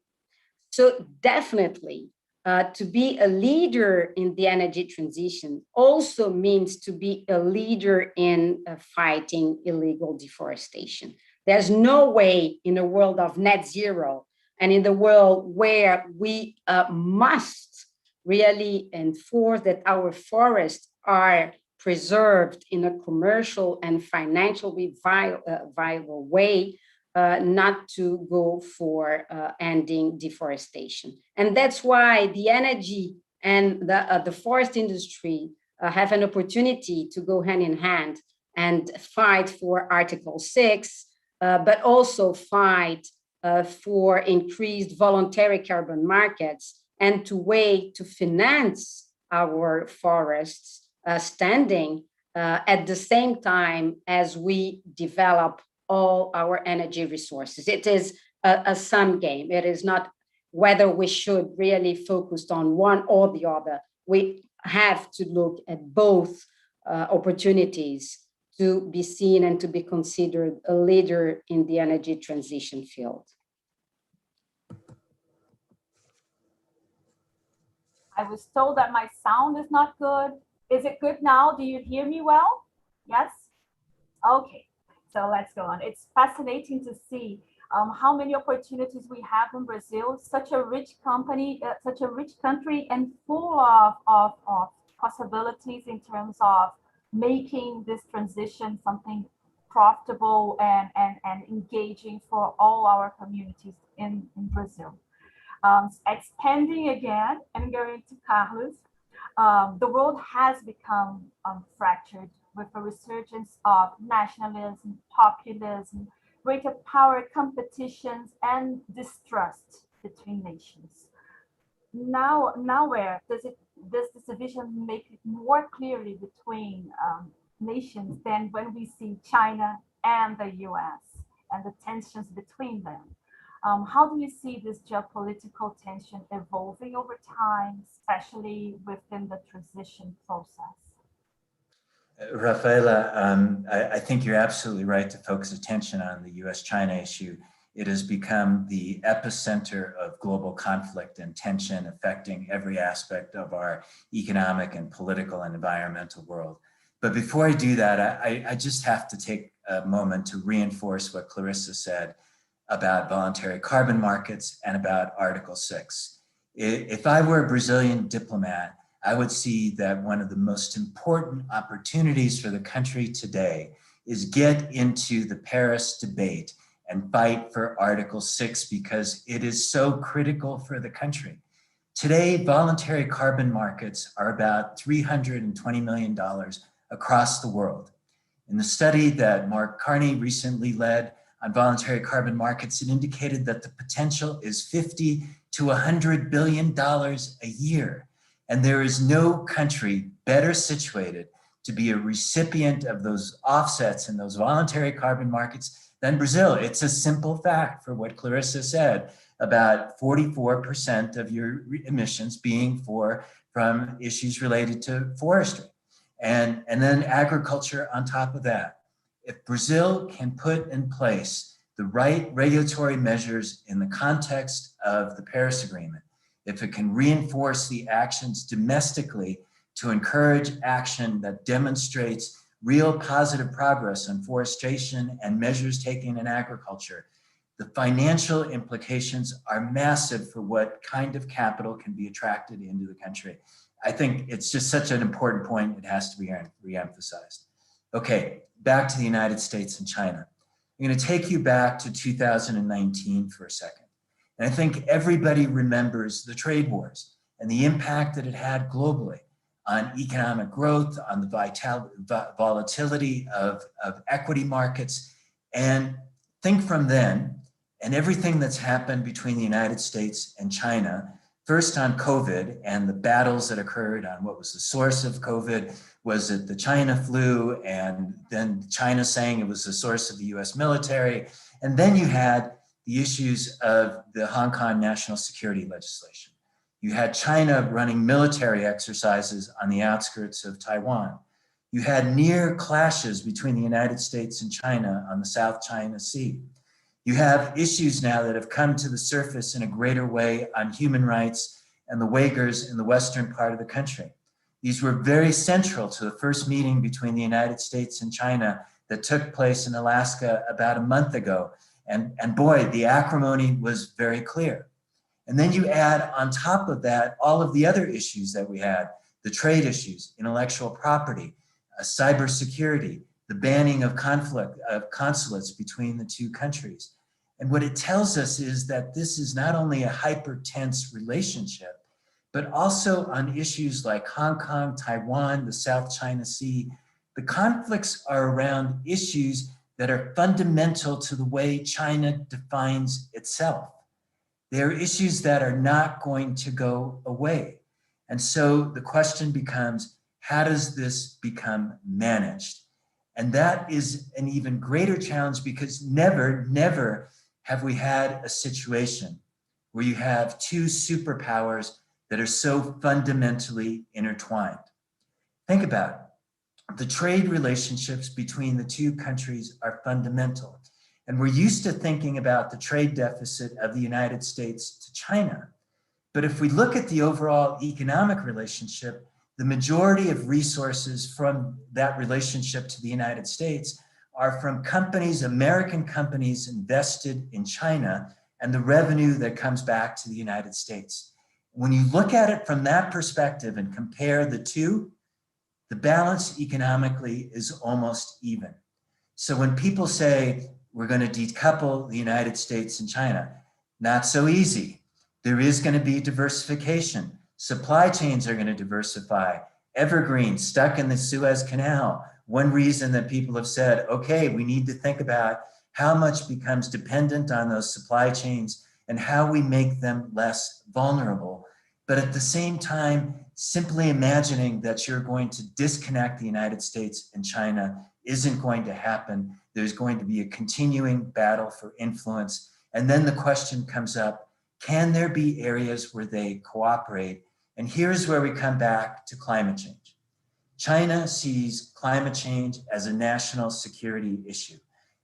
So definitely, to be a leader in the energy transition also means to be a leader in fighting illegal deforestation. There's no way in a world of net zero and in the world where we must really enforce that our forests are preserved in a commercial and financially viable way, not to go for ending deforestation. And that's why the energy and the forest industry have an opportunity to go hand in hand and fight for Article 6, but also fight for increased voluntary carbon markets and to way to finance our forests standing at the same time as we develop all our energy resources. It is a sum game. It is not whether we should really focus on one or the other. We have to look at both opportunities to be seen and to be considered a leader in the energy transition field. I was told that my sound is not good. Is it good now? Do you hear me well? Yes? Okay, so let's go on. It's fascinating to see how many opportunities we have in Brazil, such a rich country and full of possibilities in terms of making this transition something profitable and engaging for all our communities in Brazil. Expanding again and going to Carlos, the world has become fractured with a resurgence of nationalism, populism, greater power competitions, and distrust between nations. Nowhere does this division make it more clearly between nations than when we see China and the US and the tensions between them. How do you see this geopolitical tension evolving over time, especially within the transition process? Rafaela, I think you're absolutely right to focus attention on the US-China issue. It has become the epicenter of global conflict and tension affecting every aspect of our economic and political and environmental world. But before I do that, I just have to take a moment to reinforce what Clarissa said about voluntary carbon markets and about Article 6. If I were a Brazilian diplomat, I would see that one of the most important opportunities for the country today is get into the Paris debate and fight for Article 6 because it is so critical for the country. Today, voluntary carbon markets are about $320 million across the world. In the study that Mark Carney recently led on voluntary carbon markets, it indicated that the potential is $50 to $100 billion a year. And there is no country better situated to be a recipient of those offsets and those voluntary carbon markets than Brazil. It's a simple fact for what Clarissa said about 44% of your emissions being from issues related to forestry. And then agriculture on top of that. If Brazil can put in place the right regulatory measures in the context of the Paris Agreement, if it can reinforce the actions domestically to encourage action that demonstrates real positive progress on forestation and measures taken in agriculture, the financial implications are massive for what kind of capital can be attracted into the country. I think it's just such an important point, it has to be re-emphasized. Okay, back to the United States and China. I'm going to take you back to 2019 for a second. And I think everybody remembers the trade wars and the impact that it had globally on economic growth, on the volatility of equity markets. And think from then, and everything that's happened between the United States and China, first on COVID and the battles that occurred on what was the source of COVID. Was it the China flu? And then China saying it was the source of the US military. And then you had the issues of the Hong Kong national security legislation. You had China running military exercises on the outskirts of Taiwan. You had near clashes between the United States and China on the South China Sea. You have issues now that have come to the surface in a greater way on human rights and the Uyghurs in the western part of the country. These were very central to the first meeting between the United States and China that took place in Alaska about a month ago. And boy, the acrimony was very clear. And then you add on top of that all of the other issues that we had, the trade issues, intellectual property, cybersecurity, the banning of consulates between the two countries. And what it tells us is that this is not only a hyper-tense relationship, but also on issues like Hong Kong, Taiwan, the South China Sea. The conflicts are around issues that are fundamental to the way China defines itself. They are issues that are not going to go away. And so the question becomes, how does this become managed? And that is an even greater challenge because never have we had a situation where you have two superpowers that are so fundamentally intertwined. Think about it. The trade relationships between the two countries are fundamental. And we're used to thinking about the trade deficit of the United States to China. But if we look at the overall economic relationship, the majority of resources from that relationship to the United States are from companies, American companies invested in China, and the revenue that comes back to the United States. When you look at it from that perspective and compare the two, the balance economically is almost even. So when people say we're going to decouple the United States and China, not so easy. There is going to be diversification. Supply chains are going to diversify. Evergreen stuck in the Suez Canal. One reason that people have said, okay, we need to think about how much becomes dependent on those supply chains and how we make them less vulnerable. But at the same time, simply imagining that you're going to disconnect the United States and China isn't going to happen. There's going to be a continuing battle for influence. And then the question comes up, can there be areas where they cooperate? And here's where we come back to climate change. China sees climate change as a national security issue.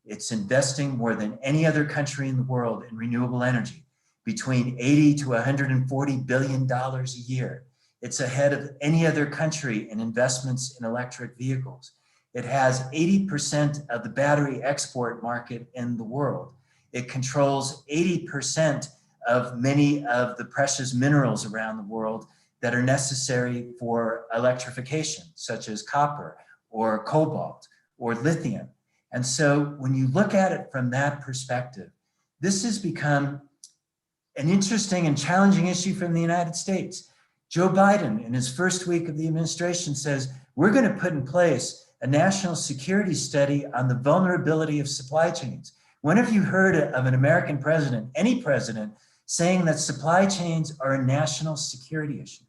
It's investing more than any other country in the world in renewable energy, between $80 to $140 billion a year. It's ahead of any other country in investments in electric vehicles. It has 80% of the battery export market in the world. It controls 80% of many of the precious minerals around the world that are necessary for electrification, such as copper or cobalt or lithium. And so when you look at it from that perspective, this has become an interesting and challenging issue from the United States. Joe Biden, in his first week of the administration, says, we're going to put in place a national security study on the vulnerability of supply chains. When have you heard of an American president, any president, saying that supply chains are a national security issue?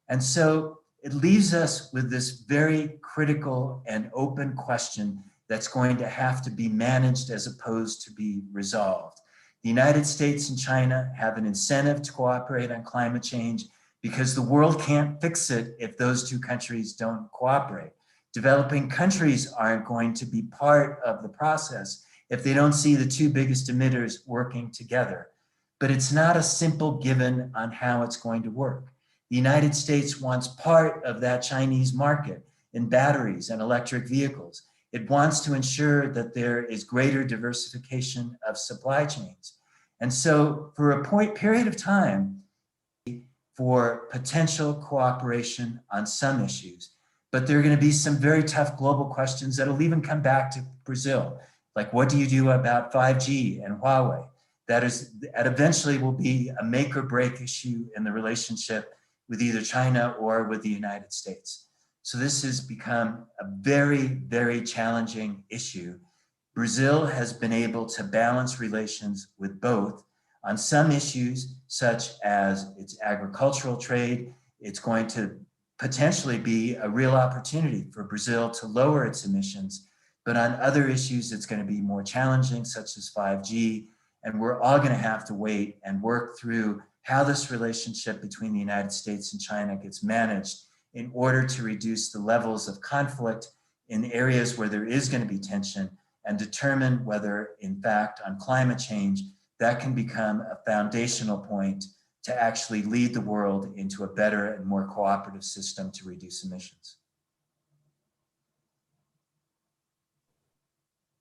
And so it leaves us with this very critical and open question that's going to have to be managed as opposed to be resolved. The United States and China have an incentive to cooperate on climate change because the world can't fix it if those two countries don't cooperate. Developing countries aren't going to be part of the process if they don't see the two biggest emitters working together. But it's not a simple given on how it's going to work. The United States wants part of that Chinese market in batteries and electric vehicles. It wants to ensure that there is greater diversification of supply chains. And so for a period of time, for potential cooperation on some issues, but there are going to be some very tough global questions that'll even come back to Brazil. Like, what do you do about 5G and Huawei? That eventually will be a make or break issue in the relationship with either China or with the United States. So this has become a very, very challenging issue. Brazil has been able to balance relations with both on some issues, such as its agricultural trade. It's going to potentially be a real opportunity for Brazil to lower its emissions. But on other issues, it's going to be more challenging, such as 5G. And we're all going to have to wait and work through how this relationship between the United States and China gets managed in order to reduce the levels of conflict in areas where there is going to be tension and determine whether, in fact, on climate change, that can become a foundational point to actually lead the world into a better and more cooperative system to reduce emissions.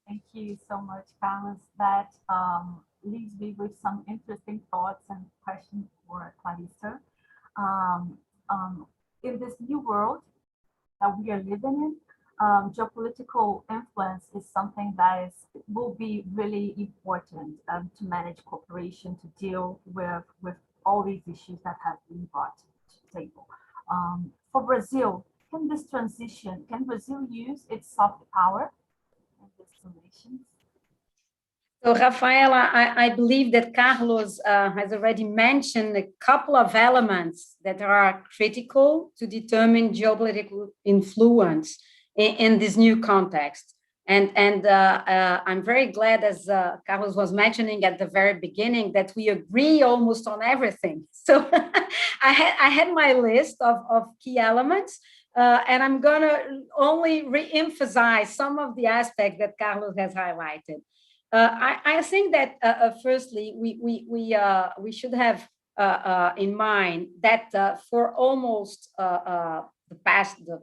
Thank you so much, Carlos. That leaves me with some interesting thoughts and questions for Clarissa. In this new world that we are living in, geopolitical influence is something that will be really important to manage cooperation, to deal with all these issues that have been brought to the table. For Brazil, can Brazil use its soft power in these relations? So, Rafaela, I believe that Carlos has already mentioned a couple of elements that are critical to determine geopolitical influence in this new context. And I'm very glad, as Carlos was mentioning at the very beginning, that we agree almost on everything. So I had my list of key elements, and I'm going to only re-emphasize some of the aspects that Carlos has highlighted. I think that firstly, we should have in mind that for almost the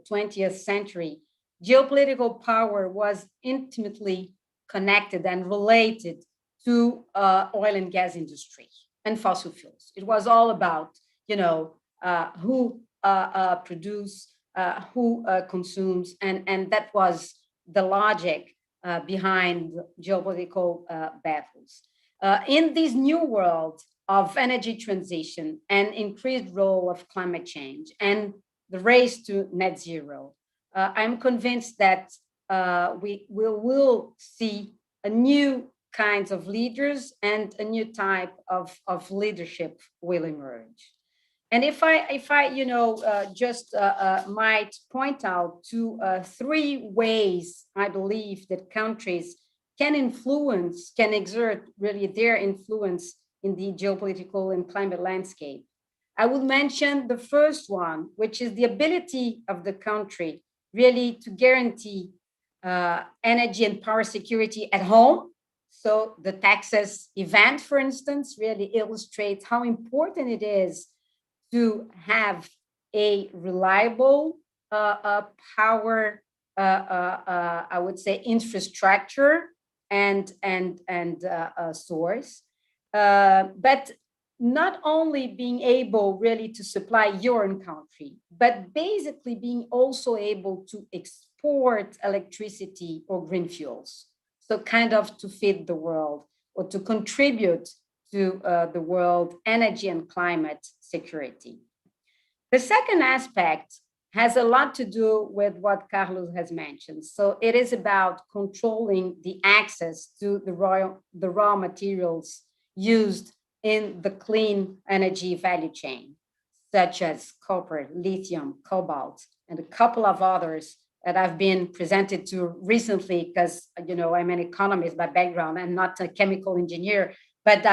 20th century, geopolitical power was intimately connected and related to oil and gas industry and fossil fuels. It was all about, who produce, who consumes, and that was the logic behind geopolitical battles. In this new world of energy transition and increased role of climate change and the race to net zero, I'm convinced that we will see a new kinds of leaders and a new type of leadership will emerge. And if I just might point out to 3 ways I believe that countries can exert really their influence in the geopolitical and climate landscape. I would mention the first one, which is the ability of the country really to guarantee energy and power security at home. So the Texas event, for instance, really illustrates how important it is to have a reliable power, I would say, infrastructure and source, but not only being able really to supply your own country, but basically being also able to export electricity or green fuels. So kind of to feed the world or to contribute to the world energy and climate security. The second aspect has a lot to do with what Carlos has mentioned. So it is about controlling the access to the raw materials used in the clean energy value chain, such as copper, lithium, cobalt, and a couple of others that I've been presented to recently because, I'm an economist by background and not a chemical engineer, but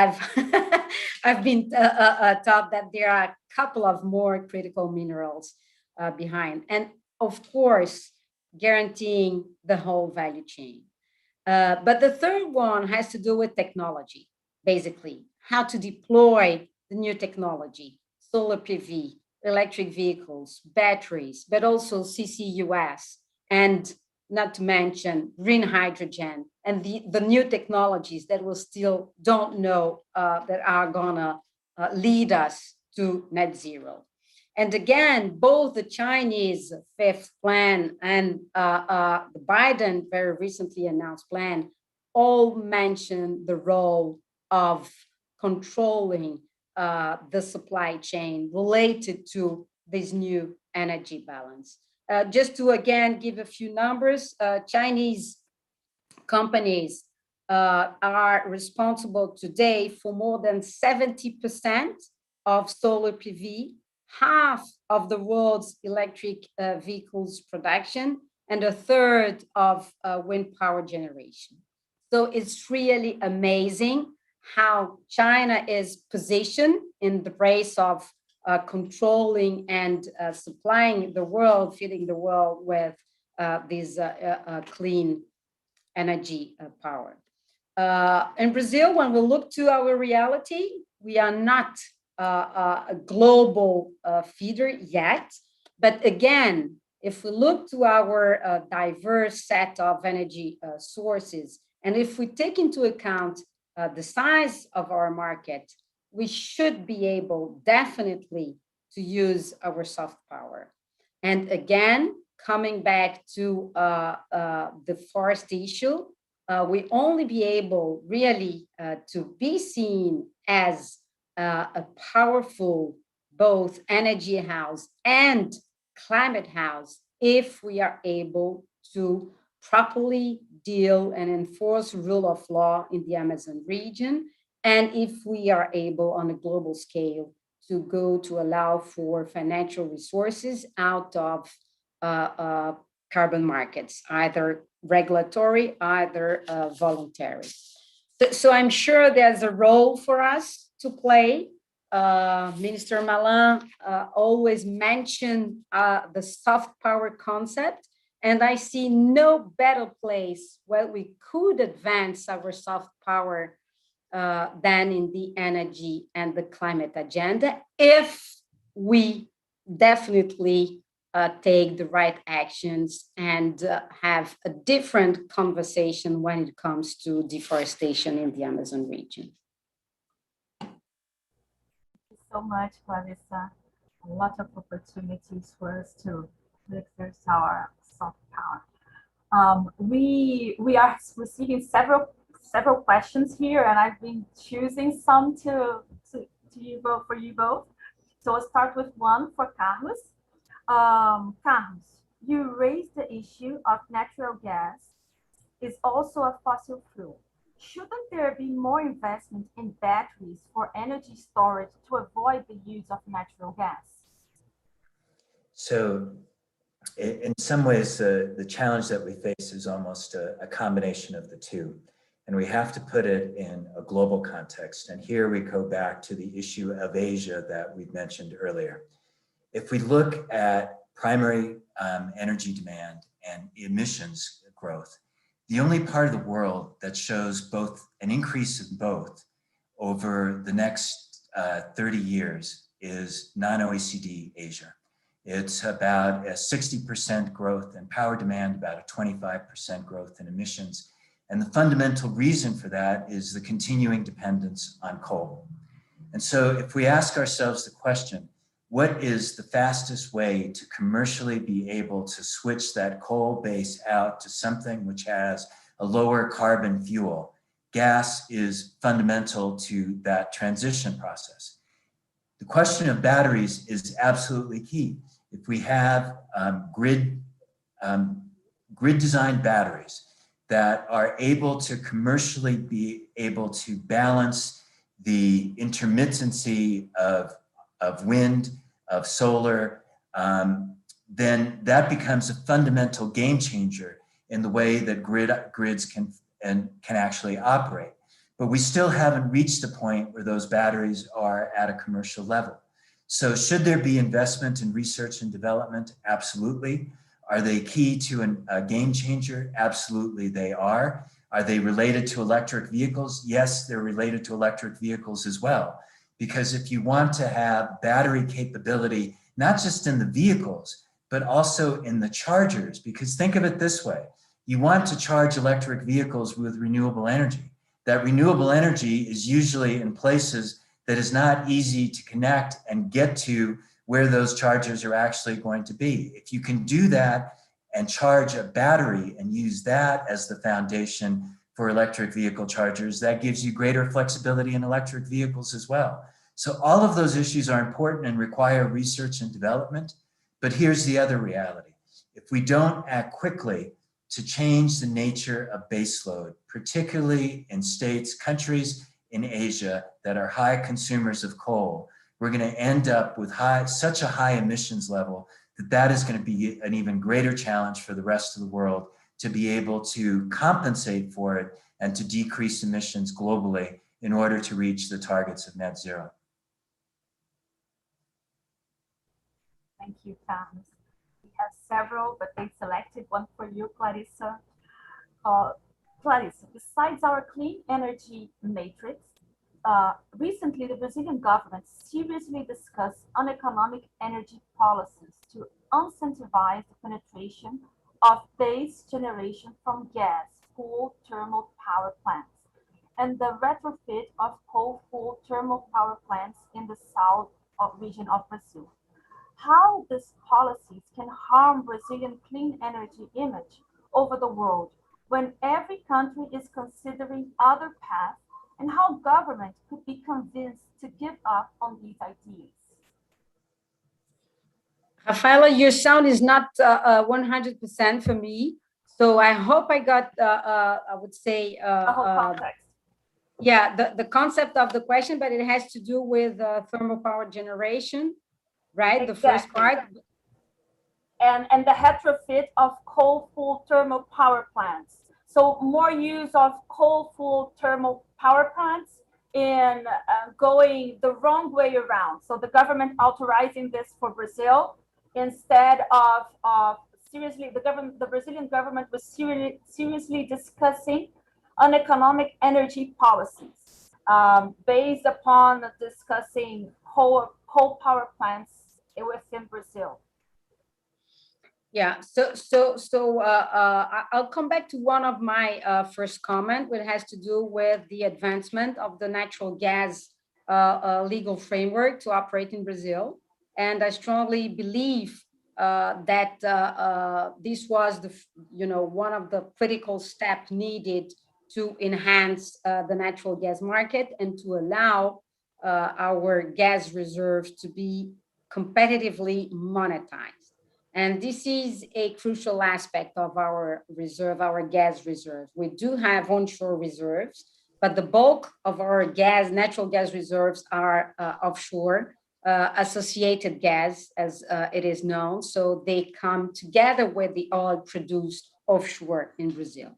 I've been taught that there are a couple of more critical minerals behind. And of course, guaranteeing the whole value chain. But the third one has to do with technology, basically, how to deploy the new technology, solar PV, electric vehicles, batteries, but also CCUS, and not to mention green hydrogen and the new technologies that we still don't know that are gonna lead us to net zero. And again, both the Chinese fifth plan and the Biden very recently announced plan all mention the role of controlling the supply chain related to this new energy balance. Just to again give a few numbers, Chinese companies are responsible today for more than 70% of solar PV, half of the world's electric vehicles production, and a third of wind power generation. So it's really amazing how China is positioned in the race of controlling and supplying the world, feeding the world with this clean energy power. In Brazil, when we look to our reality, we are not a global feeder yet. But again, if we look to our diverse set of energy sources, and if we take into account the size of our market, we should be able definitely to use our soft power. And again, coming back to the forest issue, we only be able really to be seen as a powerful both energy house and climate house if we are able to properly deal and enforce rule of law in the Amazon region, and if we are able on a global scale to go to allow for financial resources out of carbon markets, either regulatory, either voluntary. So I'm sure there's a role for us to play. Minister Malan always mentioned the soft power concept, and I see no better place where we could advance our soft power than in the energy and the climate agenda, if we definitely take the right actions and have a different conversation when it comes to deforestation in the Amazon region. Thank you so much, Clarissa. A lot of opportunities for us to exert our soft power. We are receiving several questions here, and I've been choosing some to you both, for you both. So I'll start with one for Carlos. Carlos, you raised the issue of natural gas is also a fossil fuel. Shouldn't there be more investment in batteries for energy storage to avoid the use of natural gas? So in some ways, the challenge that we face is almost a combination of the two. And we have to put it in a global context. And here we go back to the issue of Asia that we mentioned earlier. If we look at primary energy demand and emissions growth, the only part of the world that shows both an increase in both over the next 30 years is non-OECD Asia. It's about a 60% growth in power demand, about a 25% growth in emissions. And the fundamental reason for that is the continuing dependence on coal. And so if we ask ourselves the question, what is the fastest way to commercially be able to switch that coal base out to something which has a lower carbon fuel? Gas is fundamental to that transition process. The question of batteries is absolutely key. If we have grid designed batteries that are able to commercially be able to balance the intermittency of wind, of solar, then that becomes a fundamental game changer in the way that grids can actually operate. But we still haven't reached a point where those batteries are at a commercial level. So should there be investment in research and development? Absolutely. Are they key to a game changer? Absolutely they are. Are they related to electric vehicles? Yes, they're related to electric vehicles as well. Because if you want to have battery capability, not just in the vehicles, but also in the chargers, because think of it this way, you want to charge electric vehicles with renewable energy. That renewable energy is usually in places that is not easy to connect and get to where those chargers are actually going to be. If you can do that and charge a battery and use that as the foundation for electric vehicle chargers, that gives you greater flexibility in electric vehicles as well. So all of those issues are important and require research and development. But here's the other reality. If we don't act quickly to change the nature of baseload, particularly in countries in Asia that are high consumers of coal, we're going to end up with such a high emissions level that is going to be an even greater challenge for the rest of the world to be able to compensate for it and to decrease emissions globally in order to reach the targets of net zero. Thank you, Carlos. We have several, but they selected one for you, Clarissa. Clarissa, besides our clean energy matrix, recently the Brazilian government seriously discussed uneconomic energy policies to incentivize the penetration of base generation from gas-fueled thermal power plants and the retrofit of coal-fueled thermal power plants in the south region of Brazil. How these policies can harm Brazilian clean energy image over the world when every country is considering other paths, and how government could be convinced to give up on these ideas? Rafaela, your sound is not 100% for me. So I hope I got, I would say, the whole context. Yeah, the concept of the question, but it has to do with thermal power generation, right? Exactly. The first part. And the retrofit of coal-fueled thermal power plants. So more use of coal-fueled thermal power plants in going the wrong way around. So the government authorizing this for Brazil instead of seriously, the Brazilian government was seriously discussing uneconomic energy policies based upon discussing coal power plants within Brazil. Yeah, I'll come back to one of my first comment, which has to do with the advancement of the natural gas legal framework to operate in Brazil. And I strongly believe that this was one of the critical steps needed to enhance the natural gas market and to allow our gas reserves to be competitively monetized. And this is a crucial aspect of our reserve, our gas reserve. We do have onshore reserves, but the bulk of our natural gas reserves are offshore, associated gas, as it is known. So they come together with the oil produced offshore in Brazil.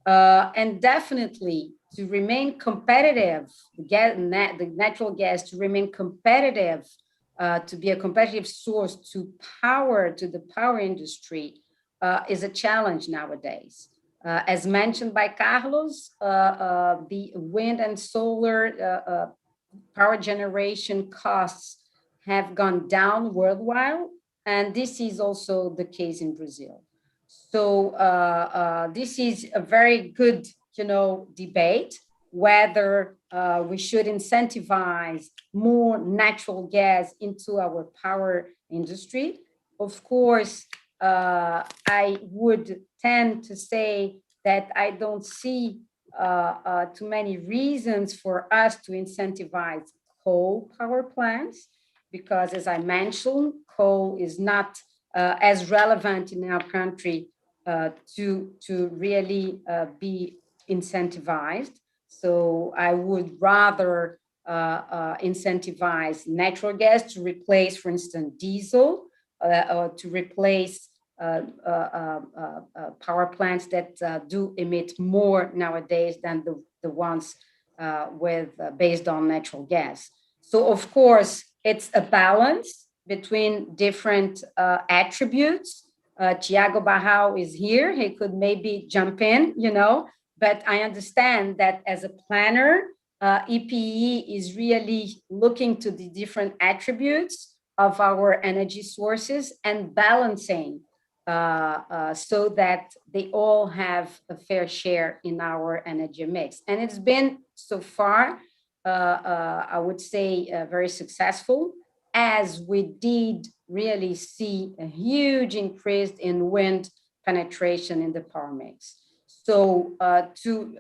And definitely to remain competitive, the natural gas to remain competitive, to be a competitive source to the power industry is a challenge nowadays. As mentioned by Carlos, the wind and solar power generation costs have gone down worldwide, and this is also the case in Brazil. So this is a very good, debate whether we should incentivize more natural gas into our power industry. Of course, I would tend to say that I don't see too many reasons for us to incentivize coal power plants, because as I mentioned, coal is not as relevant in our country to really be incentivized. So I would rather incentivize natural gas to replace, for instance, diesel, or to replace power plants that do emit more nowadays than the ones based on natural gas. So of course, it's a balance between different attributes. Tiago Barral is here. He could maybe jump in, but I understand that as a planner, EPE is really looking to the different attributes of our energy sources and balancing so that they all have a fair share in our energy mix. And it's been so far, I would say, very successful, as we did really see a huge increase in wind penetration in the power mix. So to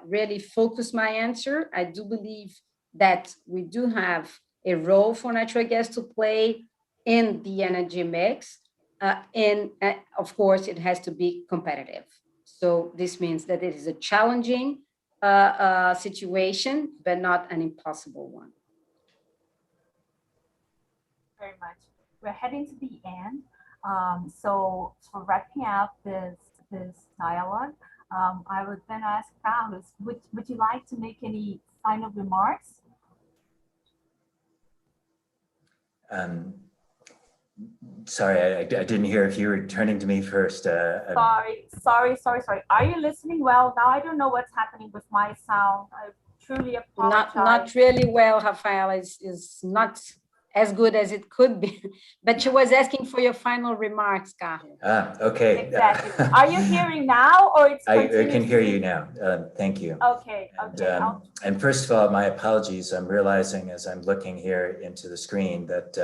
really focus my answer, I do believe that we do have a role for natural gas to play in the energy mix. And of course, it has to be competitive. So this means that it is a challenging situation, but not an impossible one. Very much. We're heading to the end. So for wrapping up this dialogue, I would then ask Carlos, would you like to make any final remarks? Sorry, I didn't hear if you were turning to me first. Sorry. Are you listening well? Now I don't know what's happening with my sound. I truly apologize. Not really well, Rafaela. Is not as good as it could be. But she was asking for your final remarks, Carlos. Okay. Exactly. Are you hearing now, or it's I can hear you now. Thank you. Okay. And first of all, my apologies. I'm realizing as I'm looking here into the screen that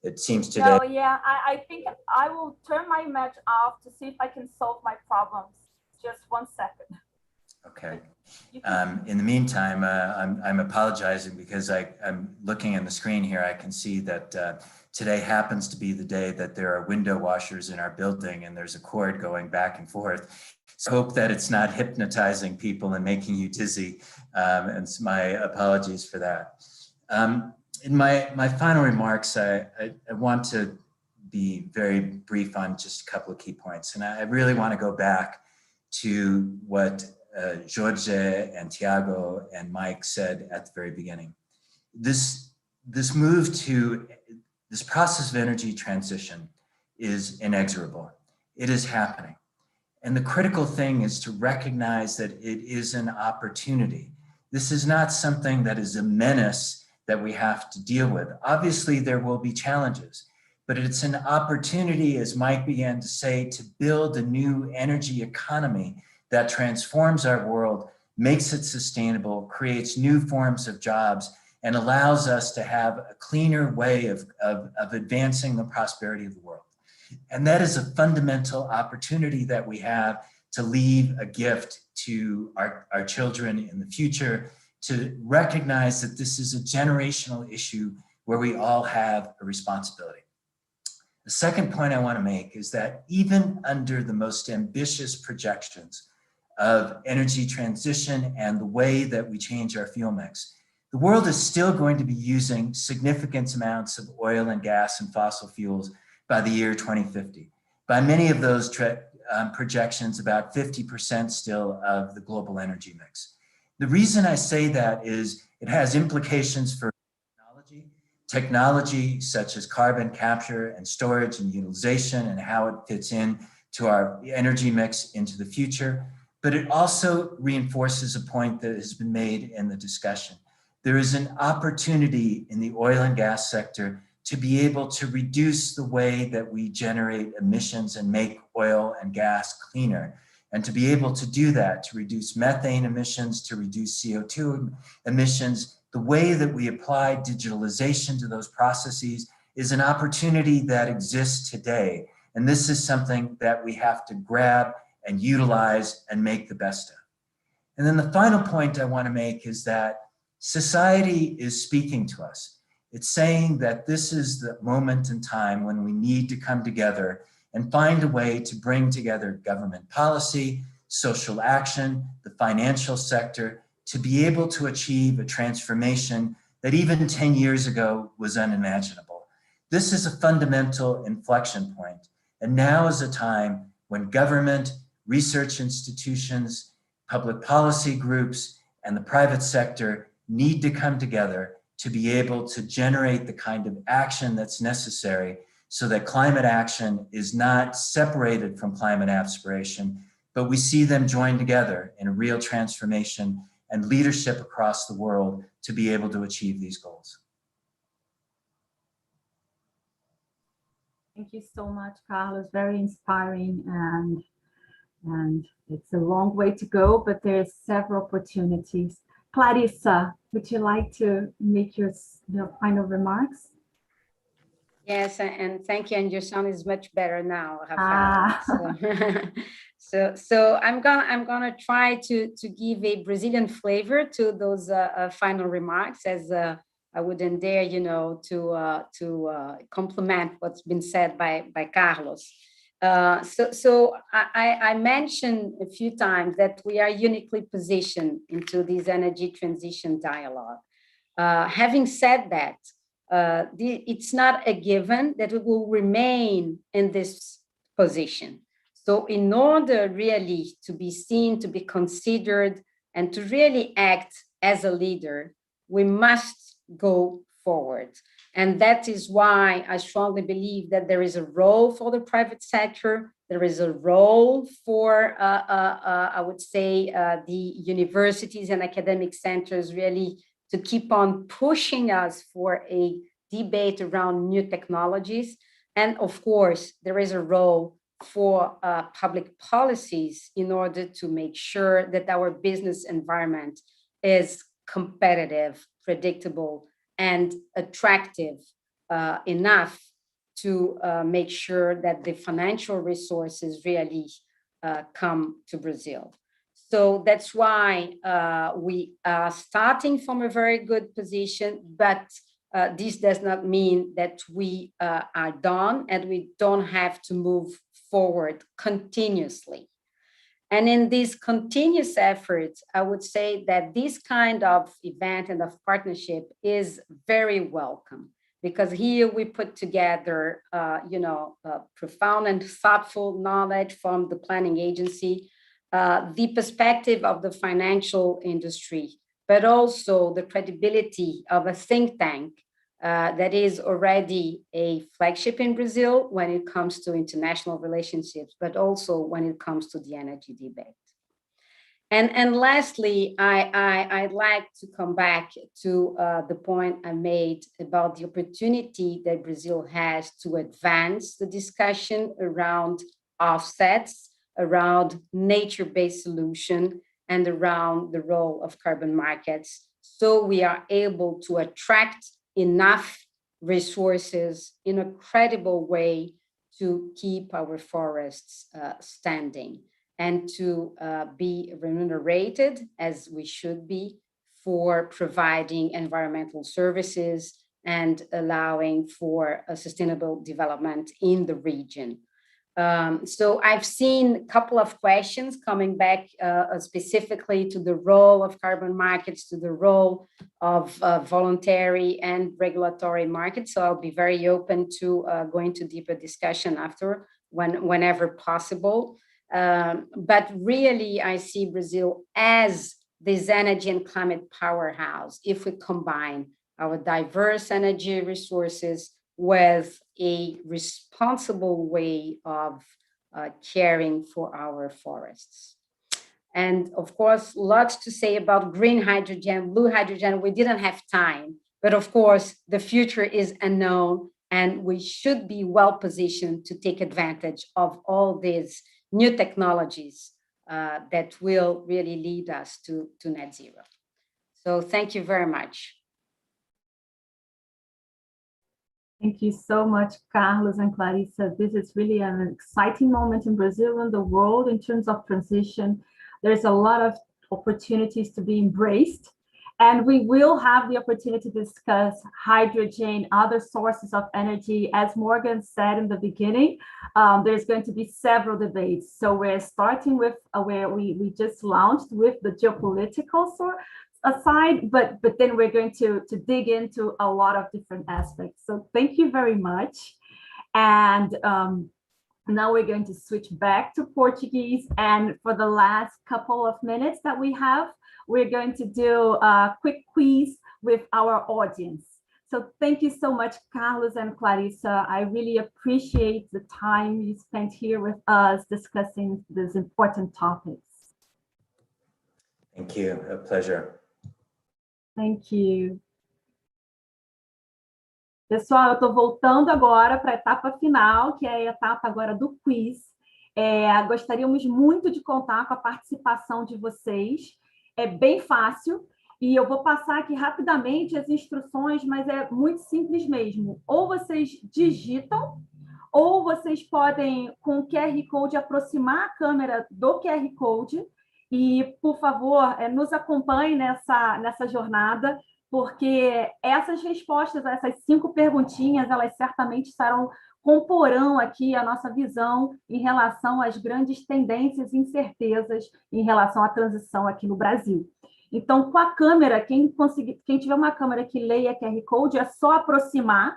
it seems today. No, yeah, I think I will turn my image off to see if I can solve my problems. Just 1 second. Okay. In the meantime, I'm apologizing because I'm looking on the screen here. I can see that today happens to be the day that there are window washers in our building and there's a cord going back and forth. So I hope that it's not hypnotizing people and making you dizzy. And so my apologies for that. In my final remarks, I want to be very brief on just a couple of key points. And I really want to go back to what Jorge and Tiago and Mike said at the very beginning. This process of energy transition is inexorable. It is happening. And the critical thing is to recognize that it is an opportunity. This is not something that is a menace that we have to deal with. Obviously, there will be challenges, but it's an opportunity, as Mike began to say, to build a new energy economy that transforms our world, makes it sustainable, creates new forms of jobs, and allows us to have a cleaner way of advancing the prosperity of the world. And that is a fundamental opportunity that we have to leave a gift to our children in the future, to recognize that this is a generational issue where we all have a responsibility. The second point I want to make is that even under the most ambitious projections of energy transition and the way that we change our fuel mix, the world is still going to be using significant amounts of oil and gas and fossil fuels by the year 2050. By many of those projections, about 50% still of the global energy mix. The reason I say that is it has implications for technology such as carbon capture and storage and utilization and how it fits in to our energy mix into the future. But it also reinforces a point that has been made in the discussion. There is an opportunity in the oil and gas sector to be able to reduce the way that we generate emissions and make oil and gas cleaner. And to be able to do that, to reduce methane emissions, to reduce CO2 emissions, the way that we apply digitalization to those processes is an opportunity that exists today. And this is something that we have to grab and utilize and make the best of. And then the final point I want to make is that society is speaking to us. It's saying that this is the moment in time when we need to come together and find a way to bring together government policy, social action, the financial sector, to be able to achieve a transformation that even 10 years ago was unimaginable. This is a fundamental inflection point. And now is a time when government, research institutions, public policy groups, and the private sector need to come together to be able to generate the kind of action that's necessary so that climate action is not separated from climate aspiration, but we see them joined together in a real transformation and leadership across the world to be able to achieve these goals. Thank you so much, Carlos. Very inspiring, and it's a long way to go, but there's several opportunities. Clarissa, would you like to make your final remarks? Yes, and thank you. And your sound is much better now, Rafael. So I'm gonna try to give a Brazilian flavor to those final remarks, as I wouldn't dare, to complement what's been said by Carlos. So I mentioned a few times that we are uniquely positioned into this energy transition dialogue. Having said that, it's not a given that we will remain in this position. So in order really to be seen, to be considered, and to really act as a leader, we must go forward. And that is why I strongly believe that there is a role for the private sector. There is a role for, I would say, the universities and academic centers really to keep on pushing us for a debate around new technologies. And of course, there is a role for public policies in order to make sure that our business environment is competitive, predictable, and attractive enough to make sure that the financial resources really come to Brazil. So that's why we are starting from a very good position, but this does not mean that we are done and we don't have to move forward continuously. And in these continuous efforts, I would say that this kind of event and of partnership is very welcome, because here we put together, profound and thoughtful knowledge from the planning agency, the perspective of the financial industry, but also the credibility of a think tank that is already a flagship in Brazil when it comes to international relationships, but also when it comes to the energy debate. And lastly, I'd like to come back to the point I made about the opportunity that Brazil has to advance the discussion around offsets, around nature-based solution, and around the role of carbon markets, so we are able to attract enough resources in a credible way to keep our forests standing and to be remunerated, as we should be, for providing environmental services and allowing for a sustainable development in the region. So I've seen a couple of questions coming back specifically to the role of carbon markets, to the role of voluntary and regulatory markets. So I'll be very open to go into deeper discussion after, whenever possible. But really, I see Brazil as this energy and climate powerhouse if we combine our diverse energy resources with a responsible way of caring for our forests. And of course, lots to say about green hydrogen, blue hydrogen. We didn't have time, but of course, the future is unknown, and we should be well positioned to take advantage of all these new technologies that will really lead us to net zero. So thank you very much. Thank you so much, Carlos and Clarissa. This is really an exciting moment in Brazil and the world in terms of transition. There's a lot of opportunities to be embraced, and we will have the opportunity to discuss hydrogen, other sources of energy. As Morgan said in the beginning, there's going to be several debates. So we're starting with where we just launched with the geopolitical aside, but then we're going to dig into a lot of different aspects. So thank you very much. And now we're going to switch back to Portuguese. And for the last couple of minutes that we have, we're going to do a quick quiz with our audience. So thank you so much, Carlos and Clarissa. I really appreciate the time you spent here with us discussing these important topics. Thank you, a pleasure. Thank you. Pessoal, eu estou voltando agora para a etapa final, que é a etapa agora do quiz. Gostaríamos muito de contar com a participação de vocês. É bem fácil, e eu vou passar aqui rapidamente as instruções, mas é muito simples mesmo. Ou vocês digitam, ou vocês podem, com o QR Code, aproximar a câmera do QR Code. E, por favor, nos acompanhe nessa jornada, porque essas respostas, essas 5 perguntinhas, elas certamente comporão aqui a nossa visão em relação às grandes tendências e incertezas em relação à transição aqui no Brasil. Então, com a câmera, quem tiver uma câmera que leia QR Code, é só aproximar,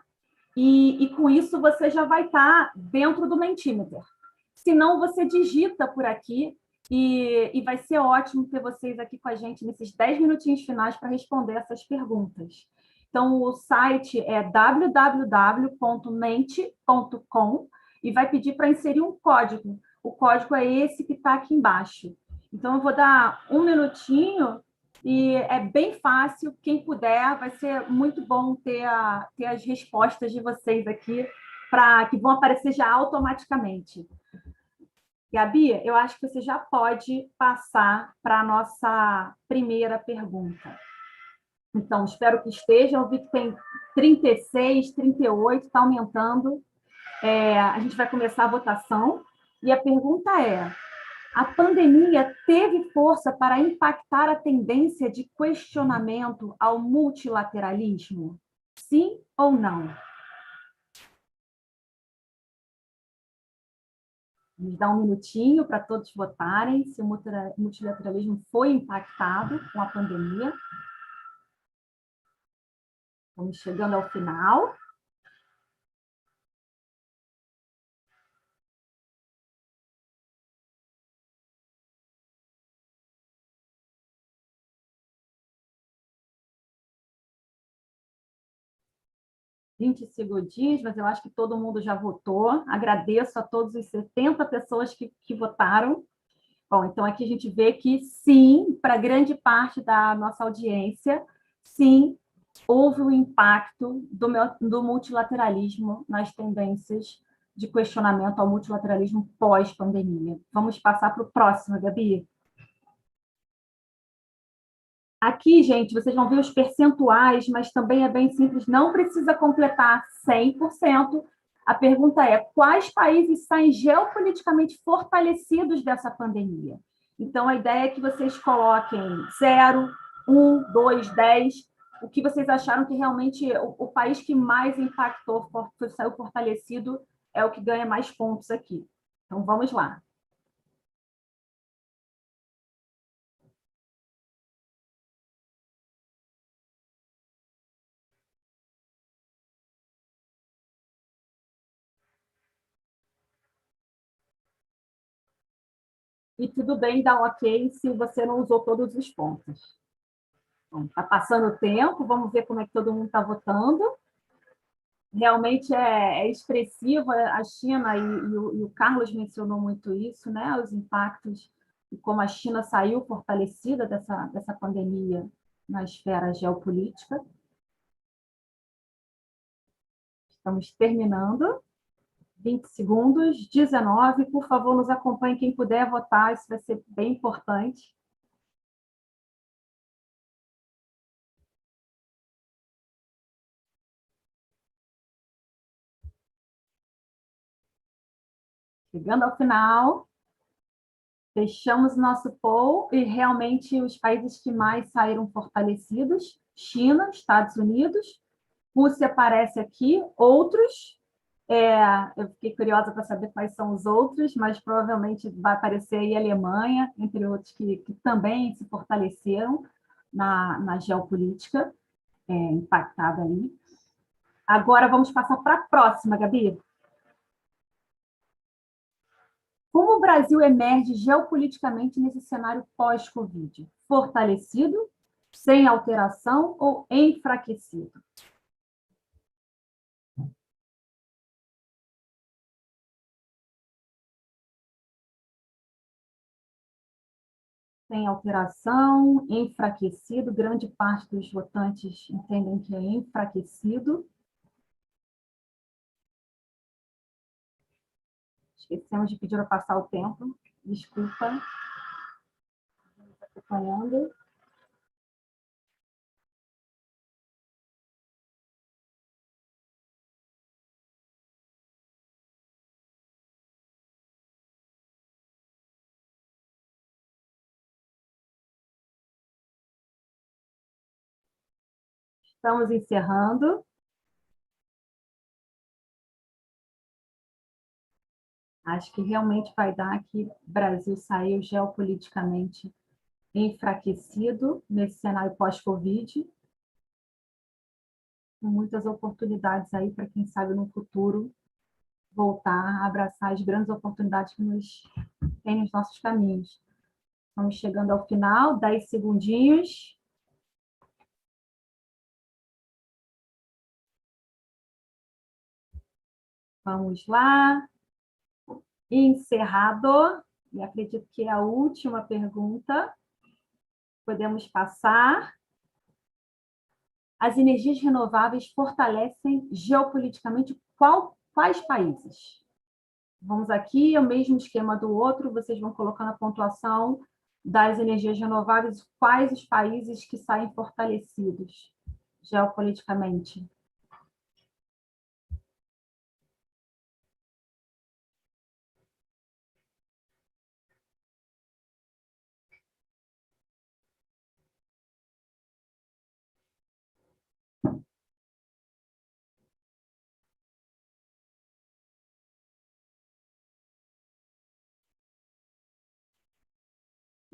e com isso você já vai estar dentro do Mentimeter. Se não, você digita por aqui, e vai ser ótimo ter vocês aqui com a gente nesses 10 minutinhos finais para responder essas perguntas. Então, o site é www.mente.com e vai pedir para inserir um código. O código é esse que está aqui embaixo. Então, eu vou dar um minutinho e é bem fácil. Quem puder, vai ser muito bom ter as respostas de vocês aqui, que vão aparecer já automaticamente. Gabi, eu acho que você já pode passar para a nossa primeira pergunta. Então, espero que esteja. Eu vi que tem 36, 38, está aumentando. A gente vai começar a votação. E a pergunta é: A pandemia teve força para impactar a tendência de questionamento ao multilateralismo? Sim ou não? Vamos dar um minutinho para todos votarem se o multilateralismo foi impactado com a pandemia. Estamos chegando ao final. Vinte segundinhos, mas eu acho que todo mundo já votou. Agradeço a todos os 70 pessoas que votaram. Bom, então aqui a gente vê que sim, para grande parte da nossa audiência, sim, houve o impacto do multilateralismo nas tendências de questionamento ao multilateralismo pós-pandemia. Vamos passar para o próximo, Gabi. Aqui, gente, vocês vão ver os percentuais, mas também é bem simples, não precisa completar 100%. A pergunta é, quais países saem geopoliticamente fortalecidos dessa pandemia? Então, a ideia é que vocês coloquem 0, 1, 2, 10, o que vocês acharam que realmente o país que mais impactou, saiu fortalecido, é o que ganha mais pontos aqui. Então, vamos lá. E tudo bem dar um ok se você não usou todos os pontos. Está passando o tempo, vamos ver como é que todo mundo está votando. Realmente é expressivo, a China, e o Carlos mencionou muito isso, né? Os impactos e como a China saiu fortalecida dessa pandemia na esfera geopolítica. Estamos terminando. 20 segundos, 19. Por favor, nos acompanhe quem puder votar, isso vai ser bem importante. Chegando ao final, fechamos nosso poll e realmente os países que mais saíram fortalecidos, China, Estados Unidos, Rússia aparece aqui, outros, eu fiquei curiosa para saber quais são os outros, mas provavelmente vai aparecer aí a Alemanha, entre outros que também se fortaleceram na geopolítica, impactada aí. Agora vamos passar para a próxima, Gabi. Como o Brasil emerge geopoliticamente nesse cenário pós-Covid? Fortalecido, sem alteração ou enfraquecido? Sem alteração, enfraquecido. Grande parte dos votantes entendem que é enfraquecido. Esquecemos de pedir para passar o tempo. Desculpa. Acompanhando. Estamos encerrando. Acho que realmente vai dar que o Brasil saiu geopoliticamente enfraquecido nesse cenário pós-Covid, com muitas oportunidades aí para quem sabe no futuro voltar a abraçar as grandes oportunidades que nos tem nos nossos caminhos. Estamos chegando ao final, 10 segundinhos. Vamos lá. Encerrado. E acredito que é a última pergunta. Podemos passar. As energias renováveis fortalecem geopoliticamente quais países? Vamos aqui, é o mesmo esquema do outro, vocês vão colocando a pontuação das energias renováveis, quais os países que saem fortalecidos geopoliticamente.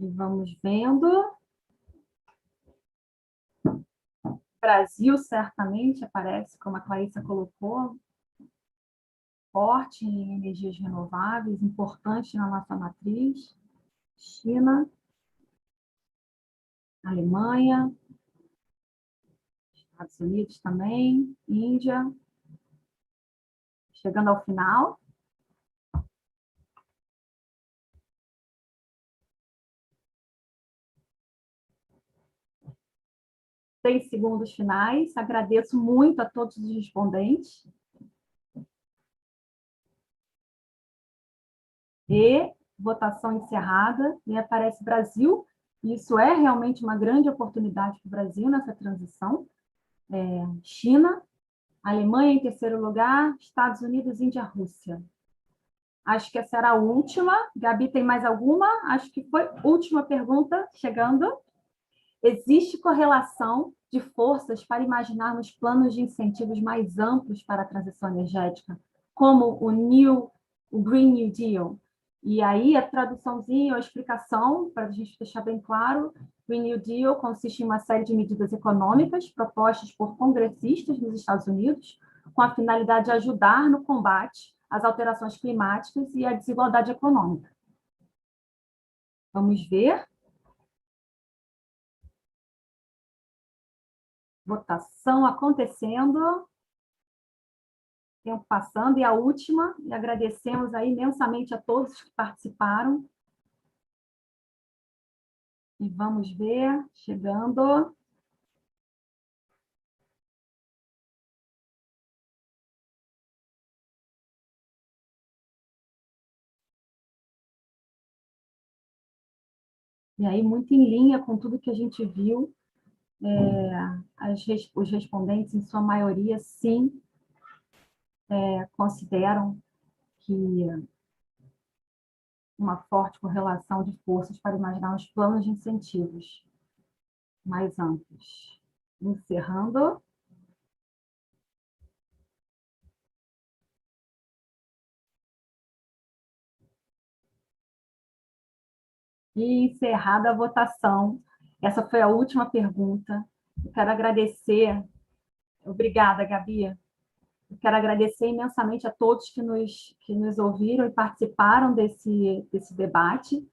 E vamos vendo. Brasil certamente aparece, como a Clarissa colocou, forte em energias renováveis, importante na nossa matriz. China, Alemanha, Estados Unidos também, Índia. Chegando ao final. 6 segundos finais. Agradeço muito a todos os respondentes. E votação encerrada. E aparece Brasil. Isso é realmente uma grande oportunidade para o Brasil nessa transição. China, Alemanha em terceiro lugar, Estados Unidos, Índia, Rússia. Acho que essa era a última. Gabi, tem mais alguma? Acho que foi a última pergunta chegando. Existe correlação de forças para imaginarmos planos de incentivos mais amplos para a transição energética, como o Green New Deal? E aí, a traduçãozinha, a explicação, para a gente deixar bem claro, Green New Deal consiste em uma série de medidas econômicas propostas por congressistas nos Estados Unidos, com a finalidade de ajudar no combate às alterações climáticas e à desigualdade econômica. Vamos ver. Votação acontecendo. Tempo passando. E a última, e agradecemos aí imensamente a todos que participaram. E vamos ver, chegando. E aí, muito em linha com tudo que a gente viu, os respondentes, em sua maioria, sim, consideram que uma forte correlação de forças para imaginar os planos de incentivos mais amplos. Encerrando. E encerrada a votação. Essa foi a última pergunta. Eu quero agradecer. Obrigada, Gabi. Eu quero agradecer imensamente a todos que nos ouviram e participaram desse debate.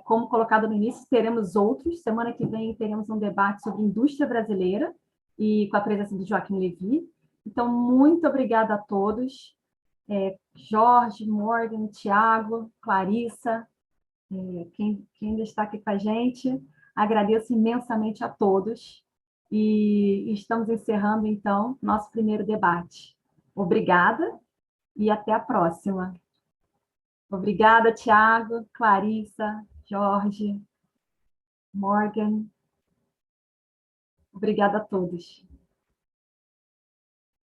Como colocado no início, teremos outros. Semana que vem teremos um debate sobre indústria brasileira e com a presença do Joaquim Levy. Então, muito obrigada a todos. Jorge, Morgan, Tiago, Clarissa, quem ainda está aqui com a gente. Agradeço imensamente a todos. E estamos encerrando, então, nosso primeiro debate. Obrigada e até a próxima. Obrigada, Tiago, Clarissa, Jorge, Morgan. Obrigada a todos.